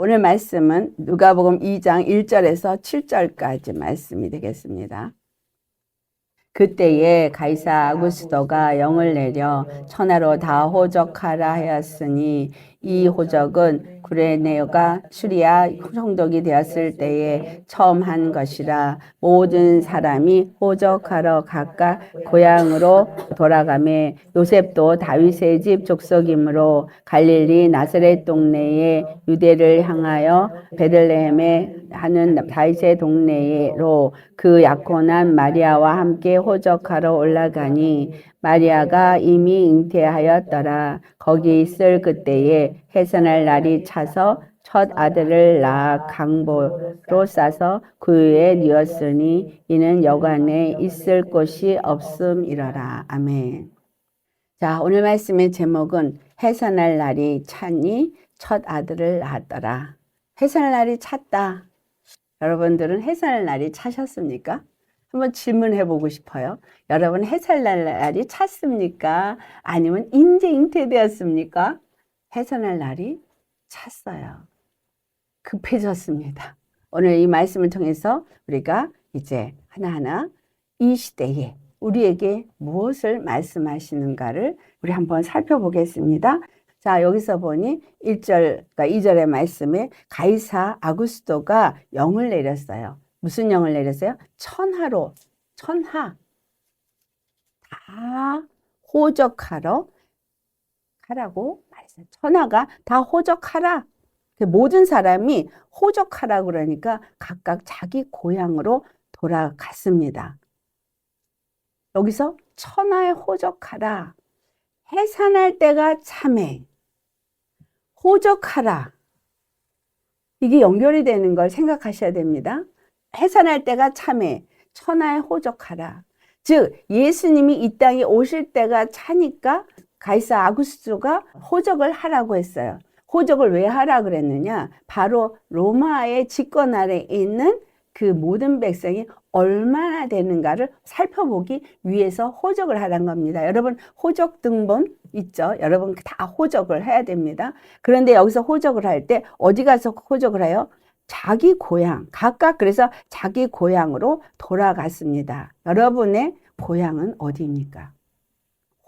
오늘 말씀은 누가복음 2장 1절에서 7절까지 말씀이 되겠습니다. 그때에 가이사 아구스도가 영을 내려 천하로 다 호적하라 하였으니 이 호적은 구레네오가 수리아 총독이 되었을 때에 처음 한 것이라. 모든 사람이 호적하러 각각 고향으로 돌아가매 요셉도 다윗의 집 족속이므로 갈릴리 나사렛 동네에 유대를 향하여 베들레헴에 하는 다윗의 동네로 그 약혼한 마리아와 함께 호적하러 올라가니 마리아가 이미 잉태하였더라. 거기 있을 그때에 해산할 날이 차서 첫 아들을 낳아 강보로 싸서 그 위에 뉘었으니 이는 여관에 있을 곳이 없음이러라. 아멘. 자, 오늘 말씀의 제목은 해산할 날이 차니 첫 아들을 낳았더라. 해산할 날이 찼다. 여러분들은 해산할 날이 차셨습니까? 한번 질문해 보고 싶어요. 여러분 해산할 날이 찼습니까? 아니면 인제 잉태되었습니까? 해산할 날이 찼어요. 급해졌습니다. 오늘 이 말씀을 통해서 우리가 이제 하나하나 이 시대에 우리에게 무엇을 말씀하시는가를 우리 한번 살펴보겠습니다. 자, 여기서 보니 1절, 그러니까 2절의 말씀에 가이사 아구스도가 영을 내렸어요. 무슨 영을 내렸어요? 천하로, 천하. 다 호적하러 하라고 말했어요. 천하가 다 호적하라. 모든 사람이 호적하라 그러니까 각각 자기 고향으로 돌아갔습니다. 여기서 천하에 호적하라. 해산할 때가 참해. 호적하라. 이게 연결이 되는 걸 생각하셔야 됩니다. 해산할 때가 참해. 천하에 호적하라. 즉 예수님이 이 땅에 오실 때가 차니까 가이사 아구스도가 호적을 하라고 했어요. 호적을 왜 하라 그랬느냐? 바로 로마의 집권 아래 있는 그 모든 백성이 얼마나 되는가를 살펴보기 위해서 호적을 하라는 겁니다. 여러분 호적 등본 있죠? 여러분 다 호적을 해야 됩니다. 그런데 여기서 호적을 할 때 어디 가서 호적을 해요? 자기 고향, 각각 그래서 자기 고향으로 돌아갔습니다. 여러분의 고향은 어디입니까?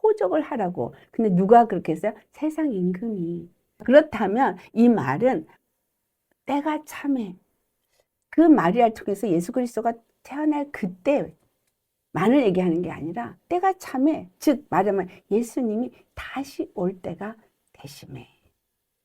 호적을 하라고. 근데 누가 그렇게 했어요? 세상 임금이. 그렇다면 이 말은 때가 참해. 그 마리아를 통해서 예수 그리스도가 태어날 그때만을 얘기하는 게 아니라 때가 참해. 즉 말하면 예수님이 다시 올 때가 되심에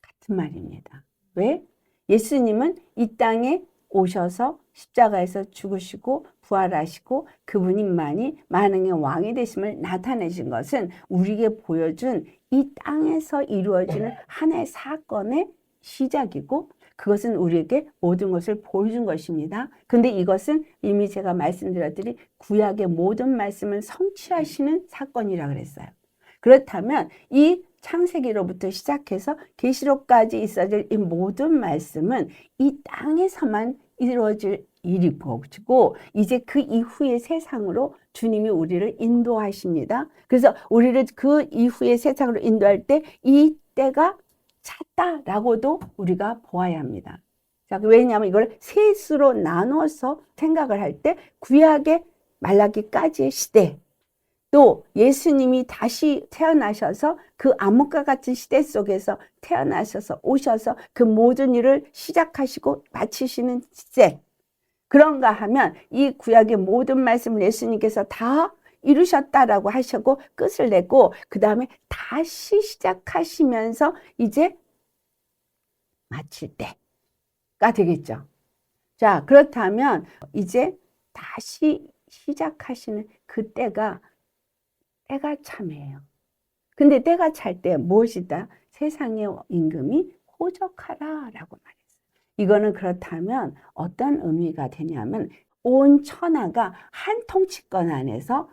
같은 말입니다. 왜? 예수님은 이 땅에 오셔서 십자가에서 죽으시고 부활하시고 그분만이 만왕의 왕이 되심을 나타내신 것은 우리에게 보여준 이 땅에서 이루어지는 하나의 사건의 시작이고 그것은 우리에게 모든 것을 보여준 것입니다. 근데 이것은 이미 제가 말씀드렸더니 구약의 모든 말씀을 성취하시는 사건이라 그랬어요. 그렇다면 이 창세기로부터 시작해서 계시록까지 있어질 이 모든 말씀은 이 땅에서만 이루어질 일이고 이제 그 이후의 세상으로 주님이 우리를 인도하십니다. 그래서 우리를 그 이후의 세상으로 인도할 때 이 때가 찼다라고도 우리가 보아야 합니다. 자, 왜냐하면 이걸 셋으로 나눠서 생각을 할 때 구약의 말라기까지의 시대 또 예수님이 다시 태어나셔서 그 암흑과 같은 시대 속에서 태어나셔서 오셔서 그 모든 일을 시작하시고 마치시는 시대 그런가 하면 이 구약의 모든 말씀을 예수님께서 다 이루셨다라고 하시고 끝을 내고 그 다음에 다시 시작하시면서 이제 마칠 때가 되겠죠. 자, 그렇다면 이제 다시 시작하시는 그때가 참이에요. 근데 때가 찰 때 무엇이다? 세상의 임금이 호적하라라고 말했어요. 이거는 그렇다면 어떤 의미가 되냐면 온 천하가 한 통치권 안에서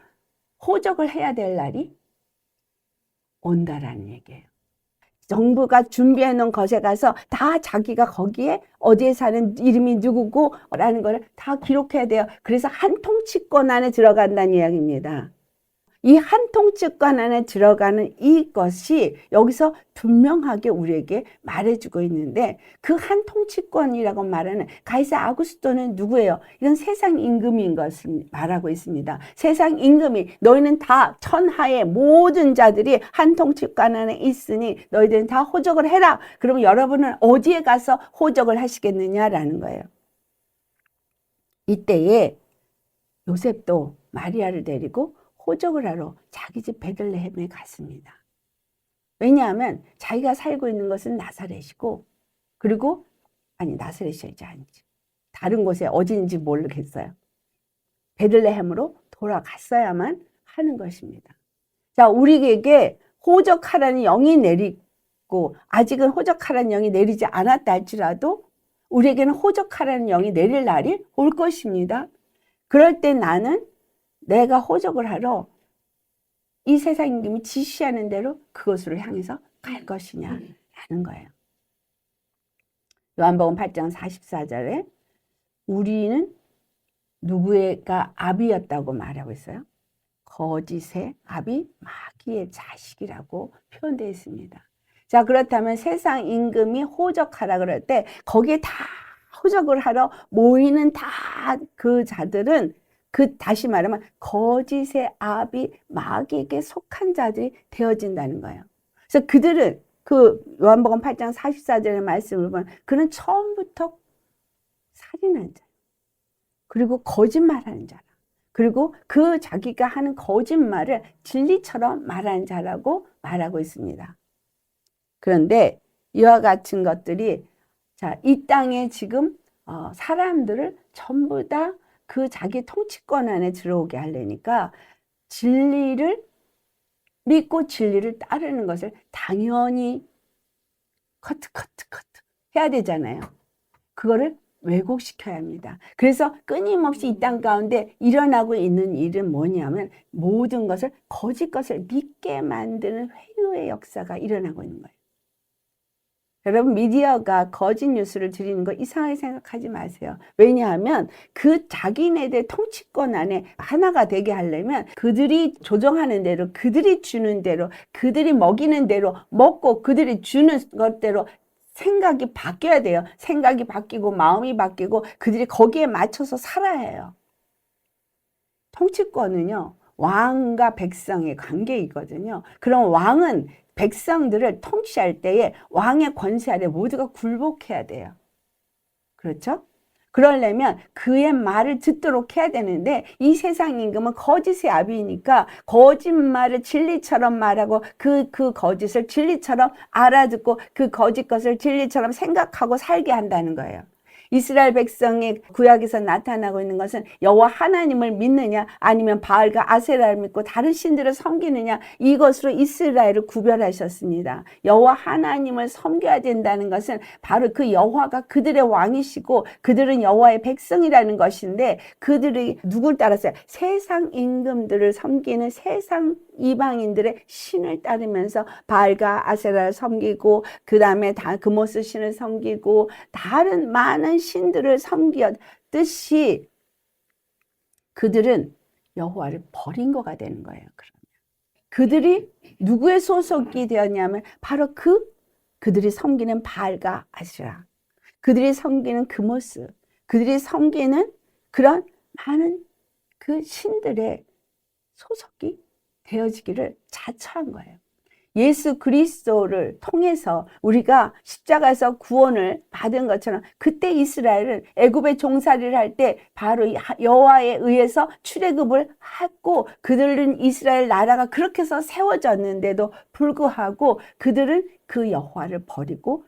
호적을 해야 될 날이 온다라는 얘기예요. 정부가 준비해 놓은 것에 가서 다 자기가 거기에 어디에 사는 이름이 누구고 라는 걸 다 기록해야 돼요. 그래서 한 통치권 안에 들어간다는 이야기입니다. 이 한 통치권 안에 들어가는 이것이 여기서 분명하게 우리에게 말해주고 있는데, 그 한 통치권이라고 말하는 가이사 아구스토는 누구예요? 이건 세상 임금인 것을 말하고 있습니다. 세상 임금이, 너희는 다 천하의 모든 자들이 한 통치권 안에 있으니 너희들은 다 호적을 해라. 그러면 여러분은 어디에 가서 호적을 하시겠느냐라는 거예요. 이때에 요셉도 마리아를 데리고 호적을 하러 자기 집 베들레헴에 갔습니다. 왜냐하면 자기가 살고 있는 것은 나사렛이고, 그리고 나사렛이 아니지, 다른 곳에 어딘지 모르겠어요. 베들레헴으로 돌아갔어야만 하는 것입니다. 자, 우리에게 호적하라는 영이 내리고, 아직은 호적하라는 영이 내리지 않았다 할지라도 우리에게는 호적하라는 영이 내릴 날이 올 것입니다. 그럴 때 나는 내가 호적을 하러 이 세상 임금이 지시하는 대로 그것으로 향해서 갈 것이냐라는 거예요. 요한복음 8장 44절에 우리는 누구가 아비였다고 말하고 있어요? 거짓의 아비, 마귀의 자식이라고 표현되어 있습니다. 자, 그렇다면 세상 임금이 호적하라 그럴 때 거기에 다 호적을 하러 모이는 다 그 자들은, 다시 말하면 거짓의 아비, 마귀에게 속한 자들이 되어진다는 거예요. 그래서 그들은 요한복음 8장 44절의 말씀을 보면 그는 처음부터 살인한 자, 그리고 거짓말하는 자라, 그리고 그 자기가 하는 거짓말을 진리처럼 말하는 자라고 말하고 있습니다. 그런데 이와 같은 것들이, 자, 이 땅에 지금 사람들을 전부 다 그 자기 통치권 안에 들어오게 하려니까 진리를 믿고 진리를 따르는 것을 당연히 커트 해야 되잖아요. 그거를 왜곡시켜야 합니다. 그래서 끊임없이 이 땅 가운데 일어나고 있는 일은 뭐냐면 모든 것을, 거짓 것을 믿게 만드는 회유의 역사가 일어나고 있는 거예요. 여러분, 미디어가 거짓 뉴스를 드리는 거 이상하게 생각하지 마세요. 왜냐하면 그 자기네들 통치권 안에 하나가 되게 하려면 그들이 조정하는 대로, 그들이 주는 대로, 그들이 먹이는 대로 먹고, 그들이 주는 것대로 생각이 바뀌어야 돼요. 생각이 바뀌고 마음이 바뀌고 그들이 거기에 맞춰서 살아야 해요. 통치권은요, 왕과 백성의 관계이거든요. 그럼 왕은 백성들을 통치할 때에 왕의 권세 아래 모두가 굴복해야 돼요. 그렇죠? 그러려면 그의 말을 듣도록 해야 되는데, 이 세상 임금은 거짓의 아비니까 거짓말을 진리처럼 말하고 그 거짓을 진리처럼 알아듣고 그 거짓 것을 진리처럼 생각하고 살게 한다는 거예요. 이스라엘 백성의 구약에서 나타나고 있는 것은 여호와 하나님을 믿느냐 아니면 바알과 아세라를 믿고 다른 신들을 섬기느냐, 이것으로 이스라엘을 구별하셨습니다. 여호와 하나님을 섬겨야 된다는 것은 바로 그 여호와가 그들의 왕이시고 그들은 여호와의 백성이라는 것인데, 그들이 누굴 따랐어요? 세상 임금들을 섬기는 세상 이방인들의 신을 따르면서 바알과 아세라를 섬기고, 그 다음에 그모스 신을 섬기고 다른 많은 신들을 섬겼듯이 그들은 여호와를 버린 거가 되는 거예요. 그러면 그들이 누구의 소속이 되었냐면 바로 그들이 섬기는 바알과 아세라, 그들이 섬기는 그모스, 그들이 섬기는 그런 많은 그 신들의 소속이 되어지기를 자처한 거예요. 예수 그리스도를 통해서 우리가 십자가에서 구원을 받은 것처럼, 그때 이스라엘은 애굽의 종살이를 할 때 바로 여호와에 의해서 출애굽을 했고, 그들은 이스라엘 나라가 그렇게 해서 세워졌는데도 불구하고 그들은 그 여호와를 버리고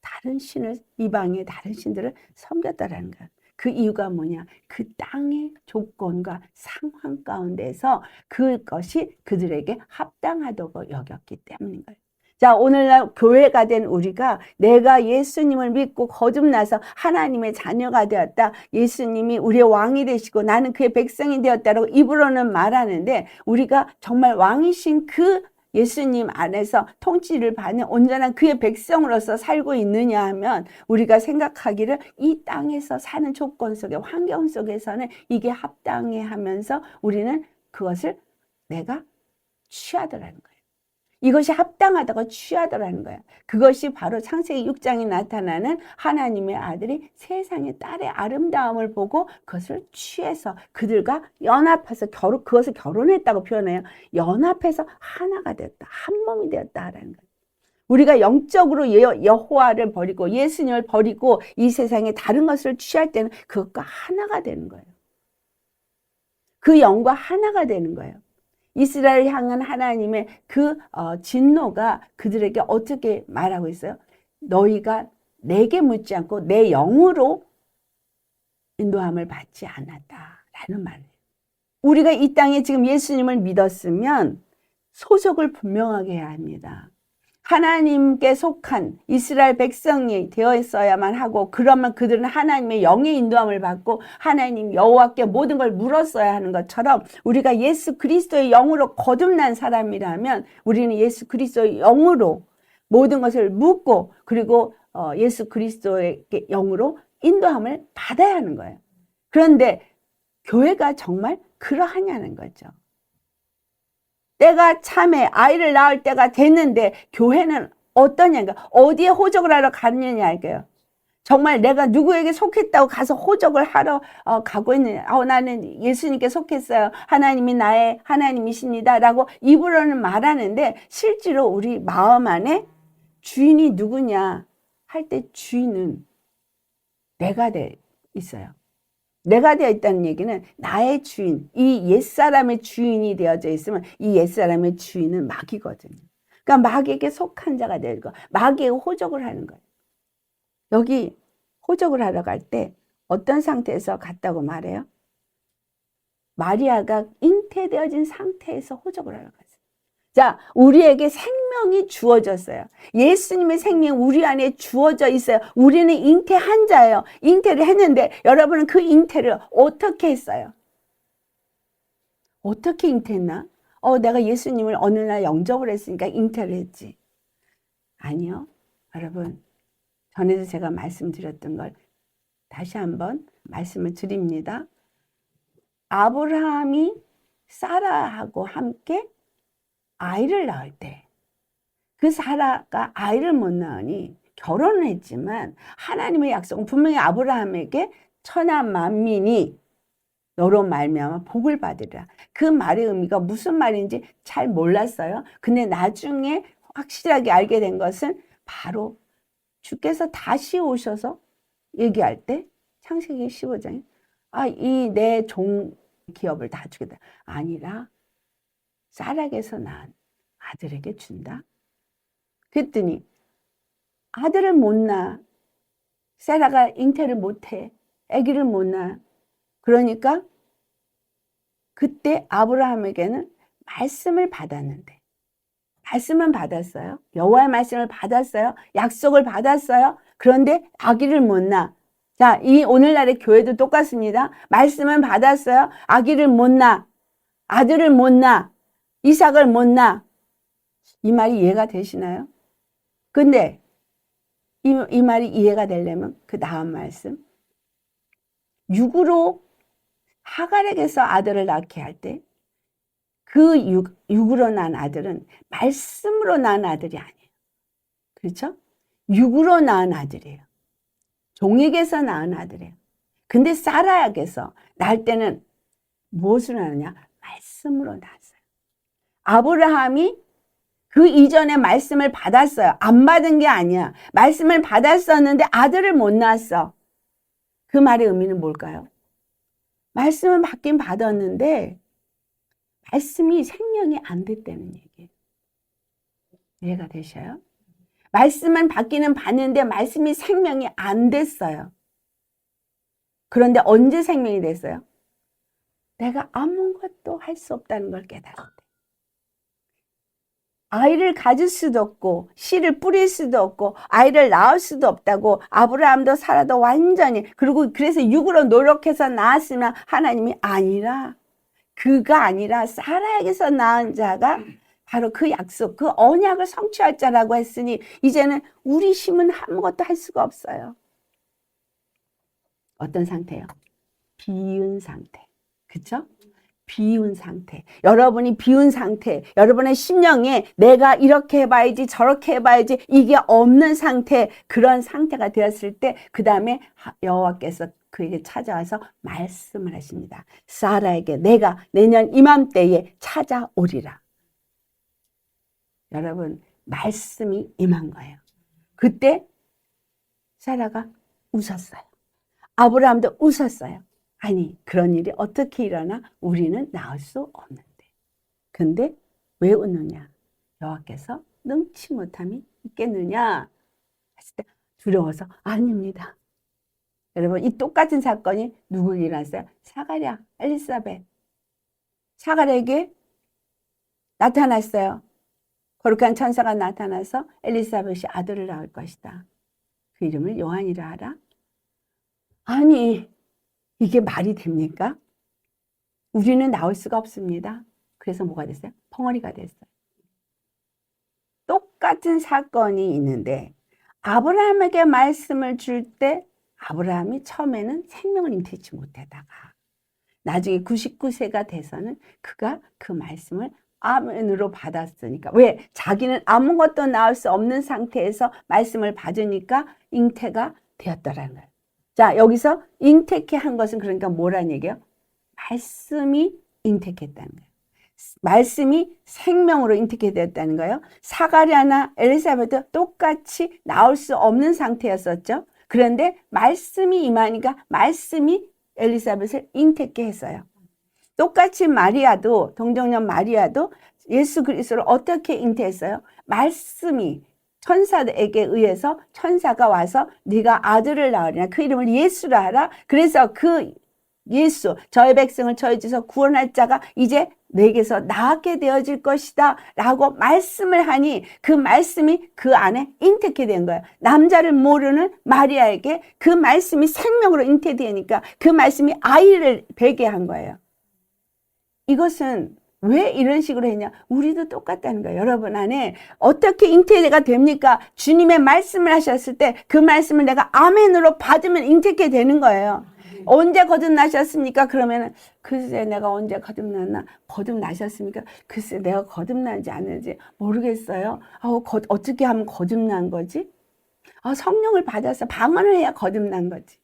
다른 신을, 이방의 다른 신들을 섬겼다라는 거예요. 그 이유가 뭐냐? 그 땅의 조건과 상황 가운데서 그것이 그들에게 합당하다고 여겼기 때문인 거예요. 자, 오늘날 교회가 된 우리가 내가 예수님을 믿고 거듭나서 하나님의 자녀가 되었다, 예수님이 우리의 왕이 되시고 나는 그의 백성이 되었다라고 입으로는 말하는데, 우리가 정말 왕이신 그 예수님 안에서 통치를 받는 온전한 그의 백성으로서 살고 있느냐 하면, 우리가 생각하기를 이 땅에서 사는 조건 속에, 환경 속에서는 이게 합당해 하면서 우리는 그것을 내가 취하더라는 거예요. 이것이 합당하다고 취하더라는 거예요. 그것이 바로 창세기 6장에 나타나는 하나님의 아들이 세상의 딸의 아름다움을 보고 그것을 취해서 그들과 연합해서 그것을 결혼했다고 표현해요. 연합해서 하나가 되었다. 한 몸이 되었다라는 거예요. 우리가 영적으로 여호와를 버리고 예수님을 버리고 이 세상에 다른 것을 취할 때는 그것과 하나가 되는 거예요. 그 영과 하나가 되는 거예요. 이스라엘을 향한 하나님의 그 진노가 그들에게 어떻게 말하고 있어요? 너희가 내게 묻지 않고 내 영으로 인도함을 받지 않았다라는 말이에요. 우리가 이 땅에 지금 예수님을 믿었으면 소속을 분명하게 해야 합니다. 하나님께 속한 이스라엘 백성이 되어 있어야만 하고, 그러면 그들은 하나님의 영의 인도함을 받고 하나님 여호와께 모든 걸 물었어야 하는 것처럼, 우리가 예수 그리스도의 영으로 거듭난 사람이라면 우리는 예수 그리스도의 영으로 모든 것을 묻고, 그리고 예수 그리스도의 영으로 인도함을 받아야 하는 거예요. 그런데 교회가 정말 그러하냐는 거죠. 때가 참에 아이를 낳을 때가 됐는데 교회는 어떠냐니까, 어디에 호적을 하러 가느냐 이거예요. 정말 내가 누구에게 속했다고 가서 호적을 하러 가고 있는, 나는 예수님께 속했어요, 하나님이 나의 하나님이십니다 라고 입으로는 말하는데, 실제로 우리 마음 안에 주인이 누구냐 할 때 주인은 내가 돼 있어요. 내가 되어 있다는 얘기는 나의 주인, 이 옛사람의 주인이 되어져 있으면 이 옛사람의 주인은 마귀거든요. 그러니까 마귀에게 속한 자가 되고 마귀에게 호적을 하는 거예요. 여기 호적을 하러 갈 때 어떤 상태에서 갔다고 말해요? 마리아가 잉태되어진 상태에서 호적을 하러 갔어요. 자, 우리에게 생명이 주어졌어요. 예수님의 생명이 우리 안에 주어져 있어요. 우리는 잉태한 자예요. 잉태를 했는데 여러분은 그 잉태를 어떻게 했어요? 어떻게 잉태했나? 내가 예수님을 어느 날 영접을 했으니까 잉태를 했지. 아니요. 여러분, 전에도 제가 말씀드렸던 걸 다시 한번 말씀을 드립니다. 아브라함이 사라하고 함께 아이를 낳을 때 그 사라가 아이를 못 낳으니 결혼을 했지만 하나님의 약속은 분명히 아브라함에게 천하 만민이 너로 말미암아 복을 받으리라. 그 말의 의미가 무슨 말인지 잘 몰랐어요. 근데 나중에 확실하게 알게 된 것은 바로 주께서 다시 오셔서 얘기할 때 창세기 15장에 이 내 종 기업을 다 주겠다 아니라 사락에서 낳은 아들에게 준다. 그랬더니 아들을 못 낳아. 사라가 잉태를 못해. 아기를 못 낳아. 그러니까 그때 아브라함에게는 말씀을 받았는데, 말씀은 받았어요. 여호와의 말씀을 받았어요. 약속을 받았어요. 그런데 아기를 못 낳아. 자, 이 오늘날의 교회도 똑같습니다. 말씀은 받았어요. 아기를 못 낳아. 아들을 못 낳아. 이삭을 못 낳아. 이 말이 이해가 되시나요? 근데 이 말이 이해가 되려면 그 다음 말씀, 육으로 하갈에게서 아들을 낳게 할 때 그 육으로 낳은 아들은 말씀으로 낳은 아들이 아니에요. 그렇죠? 육으로 낳은 아들이에요. 종에게서 낳은 아들이에요. 근데 사라에게서 낳을 때는 무엇으로 낳느냐? 말씀으로 낳았어요. 아브라함이 그 이전에 말씀을 받았어요. 안 받은 게 아니야. 말씀을 받았었는데 아들을 못 낳았어. 그 말의 의미는 뭘까요? 말씀은 받긴 받았는데 말씀이 생명이 안 됐다는 얘기예요. 이해가 되셔요? 말씀은 받기는 받는데 말씀이 생명이 안 됐어요. 그런데 언제 생명이 됐어요? 내가 아무것도 할 수 없다는 걸 깨달았대. 아이를 가질 수도 없고 씨를 뿌릴 수도 없고 아이를 낳을 수도 없다고 아브라함도 사라도 완전히, 그리고 그래서 육으로 노력해서 낳았으면 하나님이 아니라, 그가 아니라 사라에게서 낳은 자가 바로 그 약속, 그 언약을 성취할 자라고 했으니 이제는 우리 힘은 아무것도 할 수가 없어요. 어떤 상태예요? 비은 상태. 그렇죠? 비운 상태, 여러분이 비운 상태, 여러분의 심령에 내가 이렇게 해봐야지 저렇게 해봐야지 이게 없는 상태, 그런 상태가 되었을 때 그 다음에 여호와께서 그에게 찾아와서 말씀을 하십니다. 사라에게 내가 내년 이맘때에 찾아오리라. 여러분, 말씀이 임한 거예요. 그때 사라가 웃었어요. 아브라함도 웃었어요. 아니, 그런 일이 어떻게 일어나? 우리는 나을 수 없는데. 근데 왜 웃느냐? 여호와께서 능치 못함이 있겠느냐? 했을 때 두려워서 아닙니다. 여러분, 이 똑같은 사건이 누구에게 일어났어요? 사가랴, 엘리사벳. 사가랴에게 나타났어요. 거룩한 천사가 나타나서 엘리사벳이 아들을 낳을 것이다. 그 이름을 요한이라 하라. 아니, 이게 말이 됩니까? 우리는 나올 수가 없습니다. 그래서 뭐가 됐어요? 벙어리가 됐어요. 똑같은 사건이 있는데 아브라함에게 말씀을 줄 때 아브라함이 처음에는 생명을 잉태치 못하다가 나중에 99세가 돼서는 그가 그 말씀을 아멘으로 받았으니까. 왜? 자기는 아무것도 나올 수 없는 상태에서 말씀을 받으니까 잉태가 되었더라는 거예요. 자, 여기서 잉태케 한 것은 그러니까 뭐라는 얘기예요? 말씀이 잉태했다는 거예요. 말씀이 생명으로 잉태게 되었다는 거예요. 사가랴나 엘리사벳도 똑같이 나올 수 없는 상태였었죠. 그런데 말씀이 임하니까 말씀이 엘리사벳을 잉태케 했어요. 똑같이 마리아도, 동정녀 마리아도 예수 그리스도를 어떻게 잉태했어요? 말씀이 천사에게 의해서 천사가 와서 네가 아들을 낳으리라. 그 이름을 예수라 하라. 그래서 그 예수, 저의 백성을 저희 집에서 구원할 자가 이제 내게서 나게 되어질 것이다 라고 말씀을 하니 그 말씀이 그 안에 잉태케 된 거예요. 남자를 모르는 마리아에게 그 말씀이 생명으로 잉태되니까 그 말씀이 아이를 베게 한 거예요. 이것은 왜 이런 식으로 했냐? 우리도 똑같다는 거예요. 여러분 안에 어떻게 잉태가 됩니까? 주님의 말씀을 하셨을 때 그 말씀을 내가 아멘으로 받으면 잉태게 되는 거예요. 언제 거듭나셨습니까? 그러면은 글쎄 내가 언제 거듭났나? 거듭나셨습니까? 글쎄 내가 거듭난지 아닌지 모르겠어요. 어떻게 하면 거듭난 거지? 성령을 받아서 방언을 해야 거듭난 거지.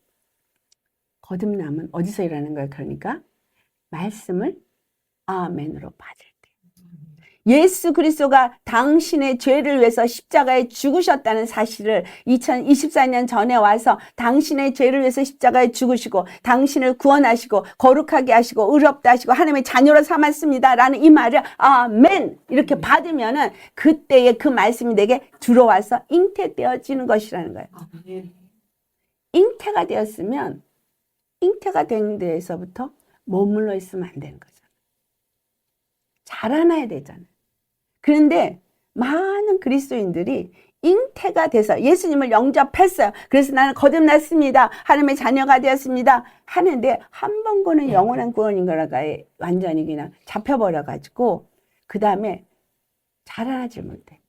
거듭남은 어디서 일어나는 거예요? 그러니까 말씀을 아멘으로 받을 때. 예수 그리스도가 당신의 죄를 위해서 십자가에 죽으셨다는 사실을 2024년 전에 와서 당신의 죄를 위해서 십자가에 죽으시고 당신을 구원하시고 거룩하게 하시고 의롭다 하시고 하나님의 자녀로 삼았습니다 라는 이 말을 아멘 이렇게 받으면은 그때의 그 말씀이 내게 들어와서 잉태되어지는 것이라는 거예요. 잉태가 되었으면 잉태가 된 데에서부터 머물러 있으면 안 되는 거죠. 자라나야 되잖아요. 그런데 많은 그리스도인들이 잉태가 돼서 예수님을 영접했어요. 그래서 나는 거듭났습니다. 하나님의 자녀가 되었습니다. 하는데 한 번 구원은 영원한 구원인 거라가 완전히 그냥 잡혀버려가지고 그 다음에 자라나지 못해.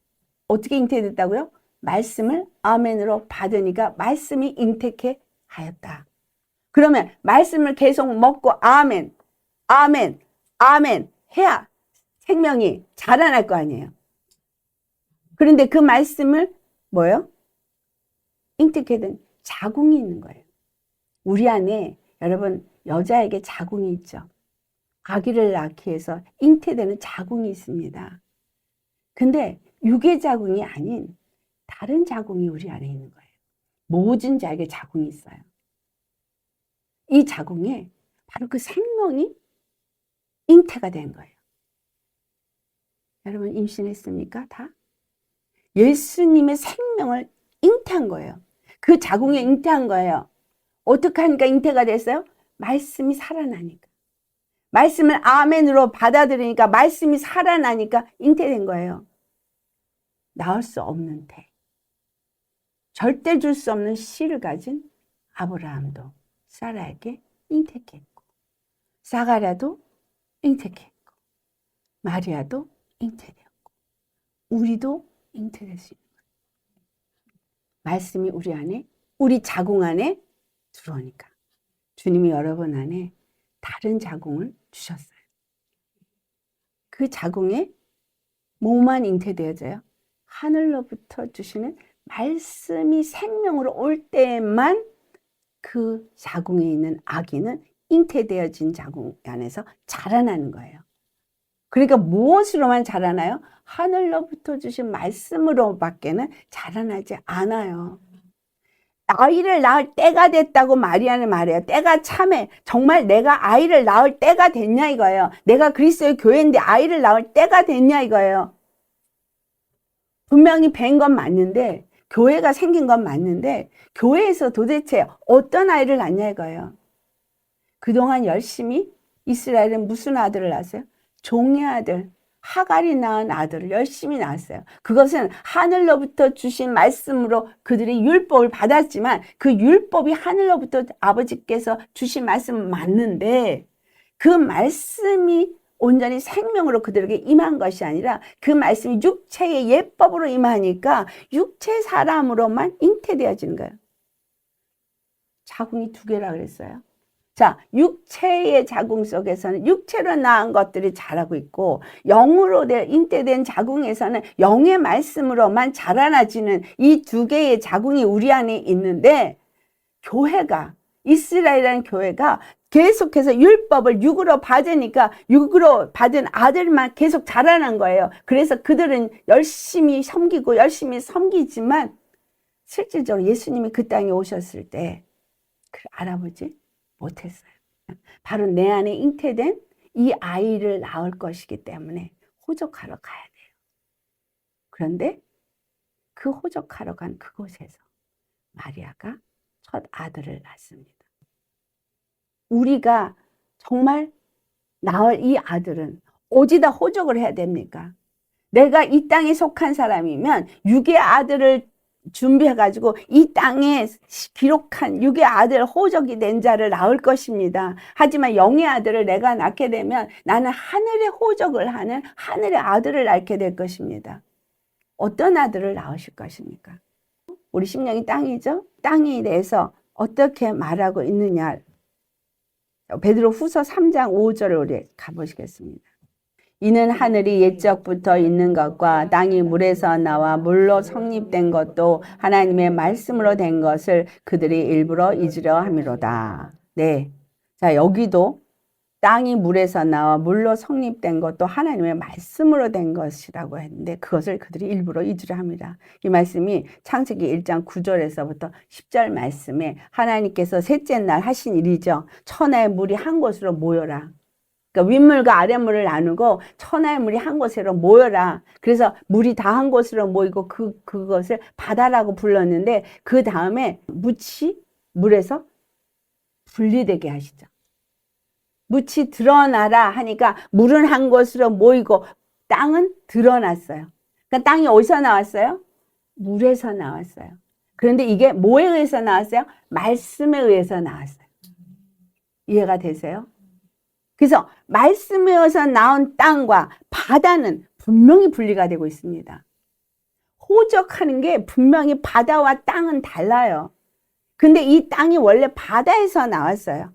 어떻게 잉태됐다고요? 말씀을 아멘으로 받으니까 말씀이 잉태케 하였다. 그러면 말씀을 계속 먹고 아멘, 아멘, 아멘 해야 생명이 자라날 거 아니에요. 그런데 그 말씀을 뭐예요? 잉태케 된 자궁이 있는 거예요. 우리 안에 여러분 여자에게 자궁이 있죠. 아기를 낳기 위해서 잉태되는 자궁이 있습니다. 근데 육의 자궁이 아닌 다른 자궁이 우리 안에 있는 거예요. 모든 자에게 자궁이 있어요. 이 자궁에 바로 그 생명이 잉태가 된 거예요. 여러분 임신했습니까? 다? 예수님의 생명을 잉태한 거예요. 그 자궁에 잉태한 거예요. 어떻게 하니까 잉태가 됐어요? 말씀이 살아나니까. 말씀을 아멘으로 받아들이니까 말씀이 살아나니까 잉태된 거예요. 나을 수 없는 태. 절대 줄 수 없는 씨를 가진 아브라함도 사라에게 잉태했고 사가랴도 잉태했고 마리아도 잉태되었고 우리도 잉태될 수 있는 거예요. 말씀이 우리 안에 우리 자궁 안에 들어오니까 주님이 여러분 안에 다른 자궁을 주셨어요. 그 자궁에 뭐만 잉태되어져요? 하늘로부터 주시는 말씀이 생명으로 올 때만 그 자궁에 있는 아기는 잉태되어진 자궁 안에서 자라나는 거예요. 그러니까 무엇으로만 자라나요? 하늘로부터 주신 말씀으로밖에는 자라나지 않아요. 아이를 낳을 때가 됐다고 마리아는 말해요. 때가 참해. 정말 내가 아이를 낳을 때가 됐냐 이거예요. 내가 그리스도의 교회인데 아이를 낳을 때가 됐냐 이거예요. 분명히 뵌 건 맞는데, 교회가 생긴 건 맞는데, 교회에서 도대체 어떤 아이를 낳냐 이거예요. 그동안 열심히 이스라엘은 무슨 아들을 낳았어요? 종의 아들, 하갈이 낳은 아들을 열심히 낳았어요. 그것은 하늘로부터 주신 말씀으로 그들이 율법을 받았지만 그 율법이 하늘로부터 아버지께서 주신 말씀은 맞는데 그 말씀이 온전히 생명으로 그들에게 임한 것이 아니라 그 말씀이 육체의 예법으로 임하니까 육체 사람으로만 잉태되어지는 거예요. 자궁이 2개라 그랬어요. 자, 육체의 자궁 속에서는 육체로 낳은 것들이 자라고 있고 영으로 잉태된 자궁에서는 영의 말씀으로만 자라나지는 이 2개의 자궁이 우리 안에 있는데 교회가, 이스라엘이라는 교회가 계속해서 율법을 육으로 받으니까 육으로 받은 아들만 계속 자라난 거예요. 그래서 그들은 열심히 섬기고 열심히 섬기지만 실질적으로 예수님이 그 땅에 오셨을 때 그걸 알아보지 못했어요. 바로 내 안에 잉태된 이 아이를 낳을 것이기 때문에 호적하러 가야 돼요. 그런데 그 호적하러 간 그곳에서 마리아가 첫 아들을 낳습니다. 우리가 정말 낳을 이 아들은 어디다 호적을 해야 됩니까? 내가 이 땅에 속한 사람이면 육의 아들을 준비해가지고 이 땅에 기록한 육의 아들 호적이 된 자를 낳을 것입니다. 하지만 영의 아들을 내가 낳게 되면 나는 하늘의 호적을 하는 하늘의 아들을 낳게 될 것입니다. 어떤 아들을 낳으실 것입니까? 우리 심령이 땅이죠? 땅에 대해서 어떻게 말하고 있느냐. 베드로 후서 3장 5절을 우리 가보시겠습니다. 이는 하늘이 옛적부터 있는 것과 땅이 물에서 나와 물로 성립된 것도 하나님의 말씀으로 된 것을 그들이 일부러 잊으려 함이로다. 네. 자, 여기도 땅이 물에서 나와 물로 성립된 것도 하나님의 말씀으로 된 것이라고 했는데 그것을 그들이 일부러 잊으려 합니다. 이 말씀이 창세기 1장 9절에서부터 10절 말씀에 하나님께서 셋째 날 하신 일이죠. 천하의 물이 한 곳으로 모여라. 그러니까 윗물과 아랫물을 나누고 천하의 물이 한 곳으로 모여라. 그래서 물이 다 한 곳으로 모이고 그것을 바다라고 불렀는데 그 다음에 묻이 물에서 분리되게 하시죠. 묻이 드러나라 하니까 물은 한 곳으로 모이고 땅은 드러났어요. 그러니까 땅이 어디서 나왔어요? 물에서 나왔어요. 그런데 이게 뭐에 의해서 나왔어요? 말씀에 의해서 나왔어요. 이해가 되세요? 그래서 말씀에 의해서 나온 땅과 바다는 분명히 분리가 되고 있습니다. 호적하는 게 분명히 바다와 땅은 달라요. 근데 이 땅이 원래 바다에서 나왔어요.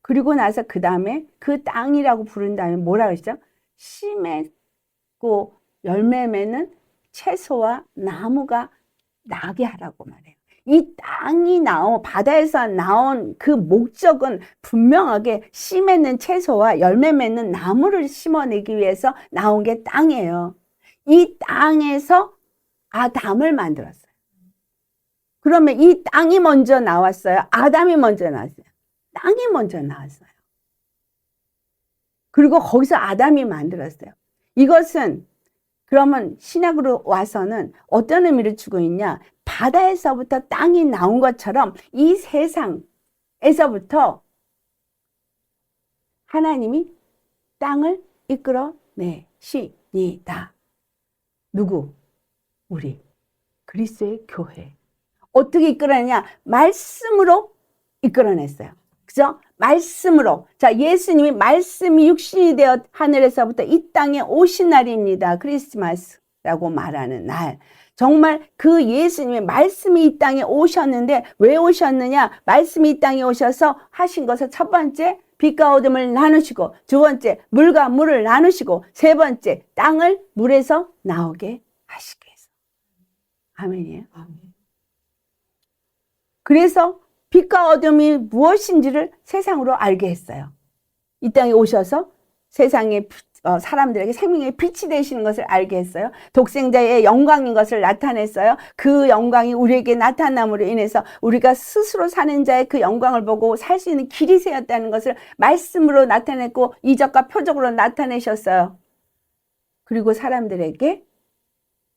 그리고 나서 그 다음에 그 땅이라고 부른 다음에 뭐라 그러시죠? 씨 맺고 열매 맺는 채소와 나무가 나게 하라고 말해요. 이 땅이 바다에서 나온 그 목적은 분명하게 씨 맺는 채소와 열매 맺는 나무를 심어내기 위해서 나온 게 땅이에요. 이 땅에서 아담을 만들었어요. 그러면 이 땅이 먼저 나왔어요? 아담이 먼저 나왔어요? 땅이 먼저 나왔어요. 그리고 거기서 아담이 만들었어요. 이것은 그러면 신약으로 와서는 어떤 의미를 주고 있냐? 바다에서부터 땅이 나온 것처럼 이 세상에서부터 하나님이 땅을 이끌어내십니다. 누구? 우리 그리스도의 교회. 어떻게 이끌어내냐? 말씀으로 이끌어냈어요. 그죠? 말씀으로. 자, 예수님이 말씀이 육신이 되어 하늘에서부터 이 땅에 오신 날입니다. 크리스마스라고 말하는 날. 정말 그 예수님의 말씀이 이 땅에 오셨는데 왜 오셨느냐? 말씀이 이 땅에 오셔서 하신 것은 첫 번째 빛과 어둠을 나누시고, 두 번째 물과 물을 나누시고, 세 번째 땅을 물에서 나오게 하시기 위해서. 아멘이에요. 그래서 빛과 어둠이 무엇인지를 세상으로 알게 했어요. 이 땅에 오셔서 세상의 사람들에게 생명의 빛이 되시는 것을 알게 했어요. 독생자의 영광인 것을 나타냈어요. 그 영광이 우리에게 나타남으로 인해서 우리가 스스로 사는 자의 그 영광을 보고 살 수 있는 길이 세웠다는 것을 말씀으로 나타냈고 이적과 표적으로 나타내셨어요. 그리고 사람들에게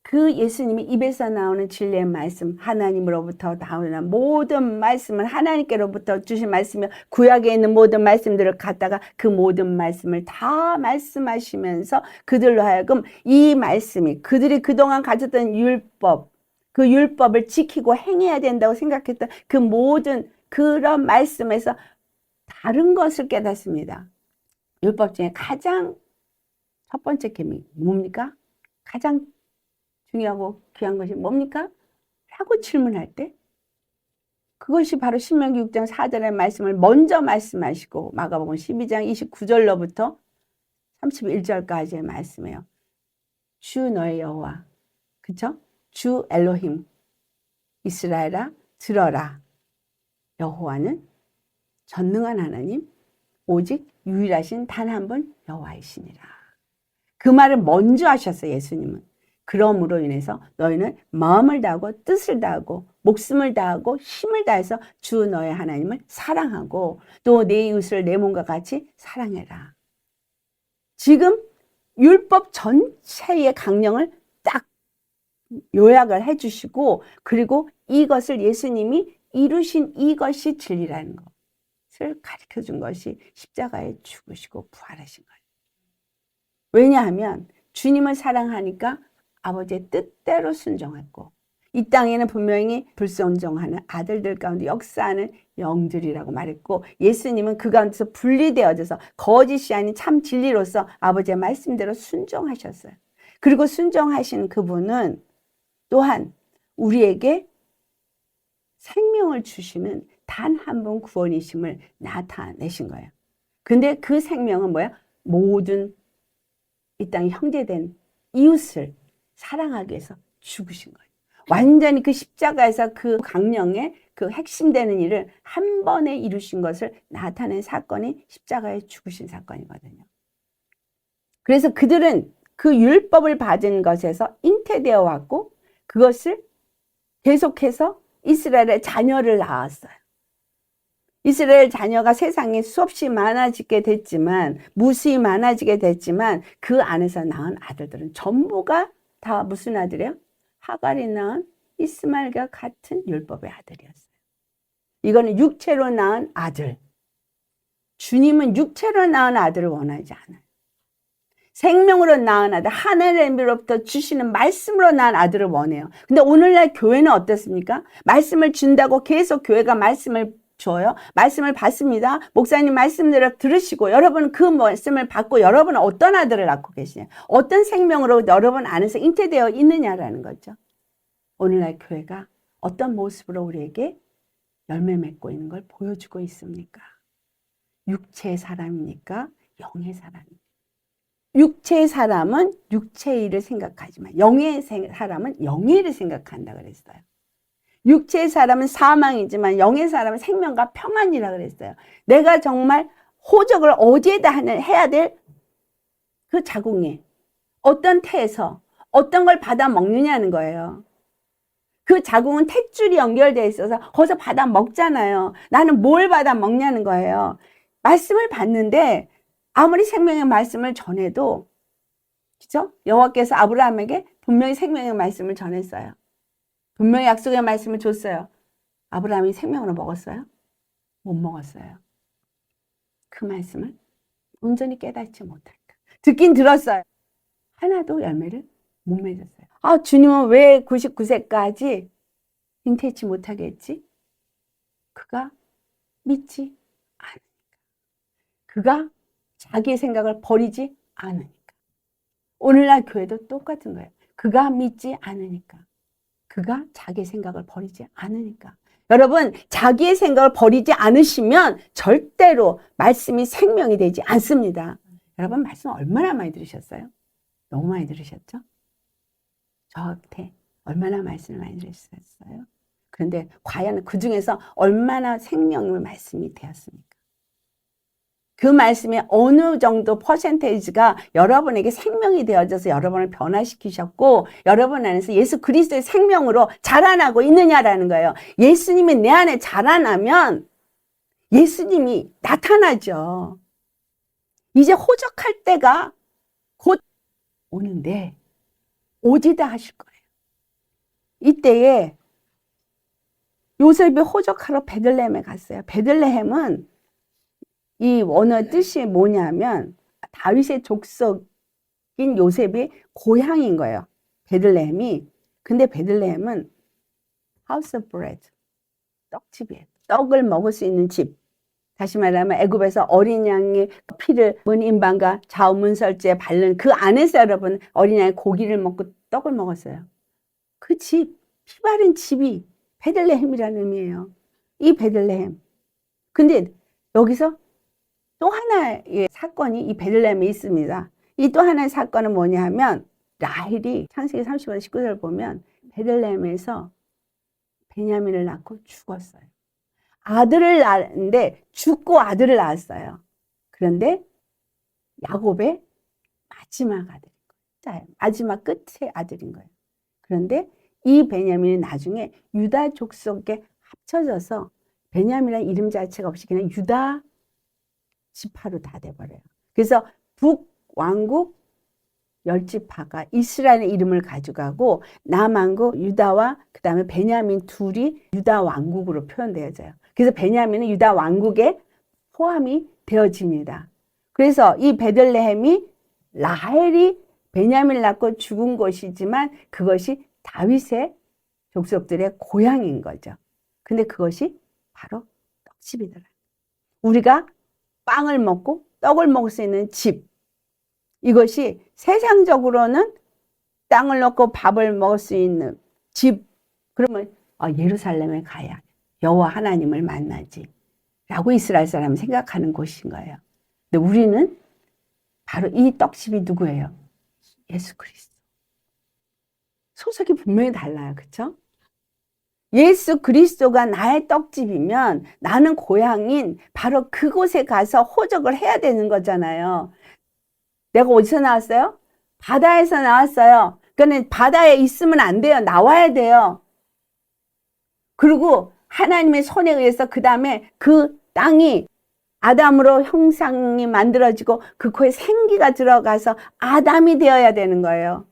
그 예수님이 입에서 나오는 진리의 말씀, 하나님으로부터 나오는 모든 말씀은 하나님께로부터 주신 말씀이며 구약에 있는 모든 말씀들을 갖다가 그 모든 말씀을 다 말씀하시면서 그들로 하여금 이 말씀이 그들이 그동안 가졌던 율법, 그 율법을 지키고 행해야 된다고 생각했던 그 모든 그런 말씀에서 다른 것을 깨닫습니다. 율법 중에 가장 첫 번째 계명 뭡니까? 가장 중요하고 귀한 것이 뭡니까? 라고 질문할 때 그것이 바로 신명기 6장 4절의 말씀을 먼저 말씀하시고 마가복음 12장 29절로부터 31절까지의 말씀이에요. 주 너의 여호와, 그쵸? 주 엘로힘, 이스라엘아 들어라. 여호와는 전능한 하나님, 오직 유일하신 단 한 분 여호와이시니라. 그 말을 먼저 하셨어요, 예수님은. 그러므로 인해서 너희는 마음을 다하고 뜻을 다하고 목숨을 다하고 힘을 다해서 주 너의 하나님을 사랑하고 또 내 이웃을 내 몸과 같이 사랑해라. 지금 율법 전체의 강령을 딱 요약을 해주시고 그리고 이것을 예수님이 이루신 이것이 진리라는 것을 가르쳐준 것이 십자가에 죽으시고 부활하신 거예요. 왜냐하면 주님을 사랑하니까 아버지의 뜻대로 순종했고 이 땅에는 분명히 불순종하는 아들들 가운데 역사하는 영들이라고 말했고 예수님은 그 가운데서 분리되어져서 거짓이 아닌 참 진리로서 아버지의 말씀대로 순종하셨어요. 그리고 순종하신 그분은 또한 우리에게 생명을 주시는 단 한 분 구원이심을 나타내신 거예요. 근데 그 생명은 뭐야? 모든 이 땅의 형제된 이웃을 사랑하기 위해서 죽으신 거예요. 완전히 그 십자가에서 그 강령의 그 핵심되는 일을 한 번에 이루신 것을 나타낸 사건이 십자가에 죽으신 사건이거든요. 그래서 그들은 그 율법을 받은 것에서 잉태되어 왔고 그것을 계속해서 이스라엘의 자녀를 낳았어요. 이스라엘 자녀가 세상에 수없이 많아지게 됐지만 무수히 많아지게 됐지만 그 안에서 낳은 아들들은 전부가 다 무슨 아들이에요? 하갈이 낳은 이스마엘과 같은 율법의 아들이었어요. 이거는 육체로 낳은 아들. 주님은 육체로 낳은 아들을 원하지 않아요. 생명으로 낳은 아들, 하나님으로부터 주시는 말씀으로 낳은 아들을 원해요. 근데 오늘날 교회는 어떻습니까? 말씀을 준다고 계속 교회가 말씀을 줘요. 말씀을 받습니다. 목사님 말씀대로 들으시고 여러분 그 말씀을 받고 여러분은 어떤 아들을 낳고 계시냐? 어떤 생명으로 여러분 안에서 잉태되어 있느냐라는 거죠. 오늘날 교회가 어떤 모습으로 우리에게 열매 맺고 있는 걸 보여주고 있습니까? 육체의 사람입니까? 영의 사람입니까? 육체의 사람은 육체의 일을 생각하지만 영의 사람은 영의 일을 생각한다 그랬어요. 육체의 사람은 사망이지만 영의 사람은 생명과 평안이라 그랬어요. 내가 정말 호적을 어디에다 해야 될 그 자궁에 어떤 태에서 어떤 걸 받아 먹느냐는 거예요. 그 자궁은 탯줄이 연결되어 있어서 거기서 받아 먹잖아요. 나는 뭘 받아 먹냐는 거예요. 말씀을 받는데 아무리 생명의 말씀을 전해도 그죠? 여호와께서 아브라함에게 분명히 생명의 말씀을 전했어요. 분명히 약속의 말씀을 줬어요. 아브라함이 생명으로 먹었어요? 못 먹었어요. 그 말씀을 온전히 깨닫지 못할까. 듣긴 들었어요. 하나도 열매를 못 맺었어요. 아, 주님은 왜 99세까지 잉태치 못하게 했지? 그가 믿지 않으니까. 그가 자기의 생각을 버리지 않으니까. 오늘날 교회도 똑같은 거예요. 그가 믿지 않으니까. 그가 자기 생각을 버리지 않으니까. 여러분, 자기의 생각을 버리지 않으시면 절대로 말씀이 생명이 되지 않습니다. 여러분, 말씀 얼마나 많이 들으셨어요? 너무 많이 들으셨죠? 저한테 얼마나 말씀을 많이 들으셨어요? 그런데 과연 그 중에서 얼마나 생명의 말씀이 되었습니까? 그 말씀이 어느 정도 퍼센테이지가 여러분에게 생명이 되어져서 여러분을 변화시키셨고 여러분 안에서 예수 그리스도의 생명으로 자라나고 있느냐라는 거예요. 예수님이 내 안에 자라나면 예수님이 나타나죠. 이제 호적할 때가 곧 오는데 오지다 하실 거예요. 이때에 요셉이 호적하러 베들레헴에 갔어요. 베들레헴은 이 원어의 뜻이 뭐냐면 다윗의 족속인 요셉의 고향인 거예요. 베들레헴이. 근데 베들레헴은 House of Bread, 떡집이에요. 떡을 먹을 수 있는 집. 다시 말하면 애굽에서 어린 양의 피를 문인방과 좌우문설주에 바른 그 안에서 여러분 어린 양의 고기를 먹고 떡을 먹었어요. 그 집, 피 바른 집이 베들레헴이라는 의미예요. 이 베들레헴. 근데 여기서 또 하나의 사건이 이 베들레헴에 있습니다. 이 또 하나의 사건은 뭐냐 하면 라헬이 창세기 35장 19절을 보면 베들레헴에서 베냐민을 낳고 죽었어요. 아들을 낳았는데 죽고 아들을 낳았어요. 그런데 야곱의 마지막 아들인 거예요. 마지막 끝의 아들인 거예요. 그런데 이 베냐민이 나중에 유다 족속에 합쳐져서 베냐민이라는 이름 자체가 없이 그냥 유다 지파로 다 돼버려요. 그래서 북왕국 10지파가 이스라엘의 이름을 가져가고 남왕국 유다와 그 다음에 베냐민 둘이 유다 왕국으로 표현되어져요. 그래서 베냐민은 유다 왕국에 포함이 되어집니다. 그래서 이 베들레헴이 라헬이 베냐민을 낳고 죽은 곳이지만 그것이 다윗의 족속들의 고향인 거죠. 근데 그것이 바로 떡집이더라. 우리가 빵을 먹고 떡을 먹을 수 있는 집. 이것이 세상적으로는 땅을 넣고 밥을 먹을 수 있는 집. 그러면 예루살렘에 가야 여호와 하나님을 만나지 라고 이스라엘 사람은 생각하는 곳인 거예요. 근데 우리는 바로 이 떡집이 누구예요? 예수 그리스도. 소속이 분명히 달라요. 그렇죠? 예수 그리스도가 나의 떡집이면 나는 고향인 바로 그곳에 가서 호적을 해야 되는 거잖아요. 내가 어디서 나왔어요? 바다에서 나왔어요. 그러니까 바다에 있으면 안 돼요. 나와야 돼요. 그리고 하나님의 손에 의해서 그 다음에 그 땅이 아담으로 형상이 만들어지고 그 코에 생기가 들어가서 아담이 되어야 되는 거예요.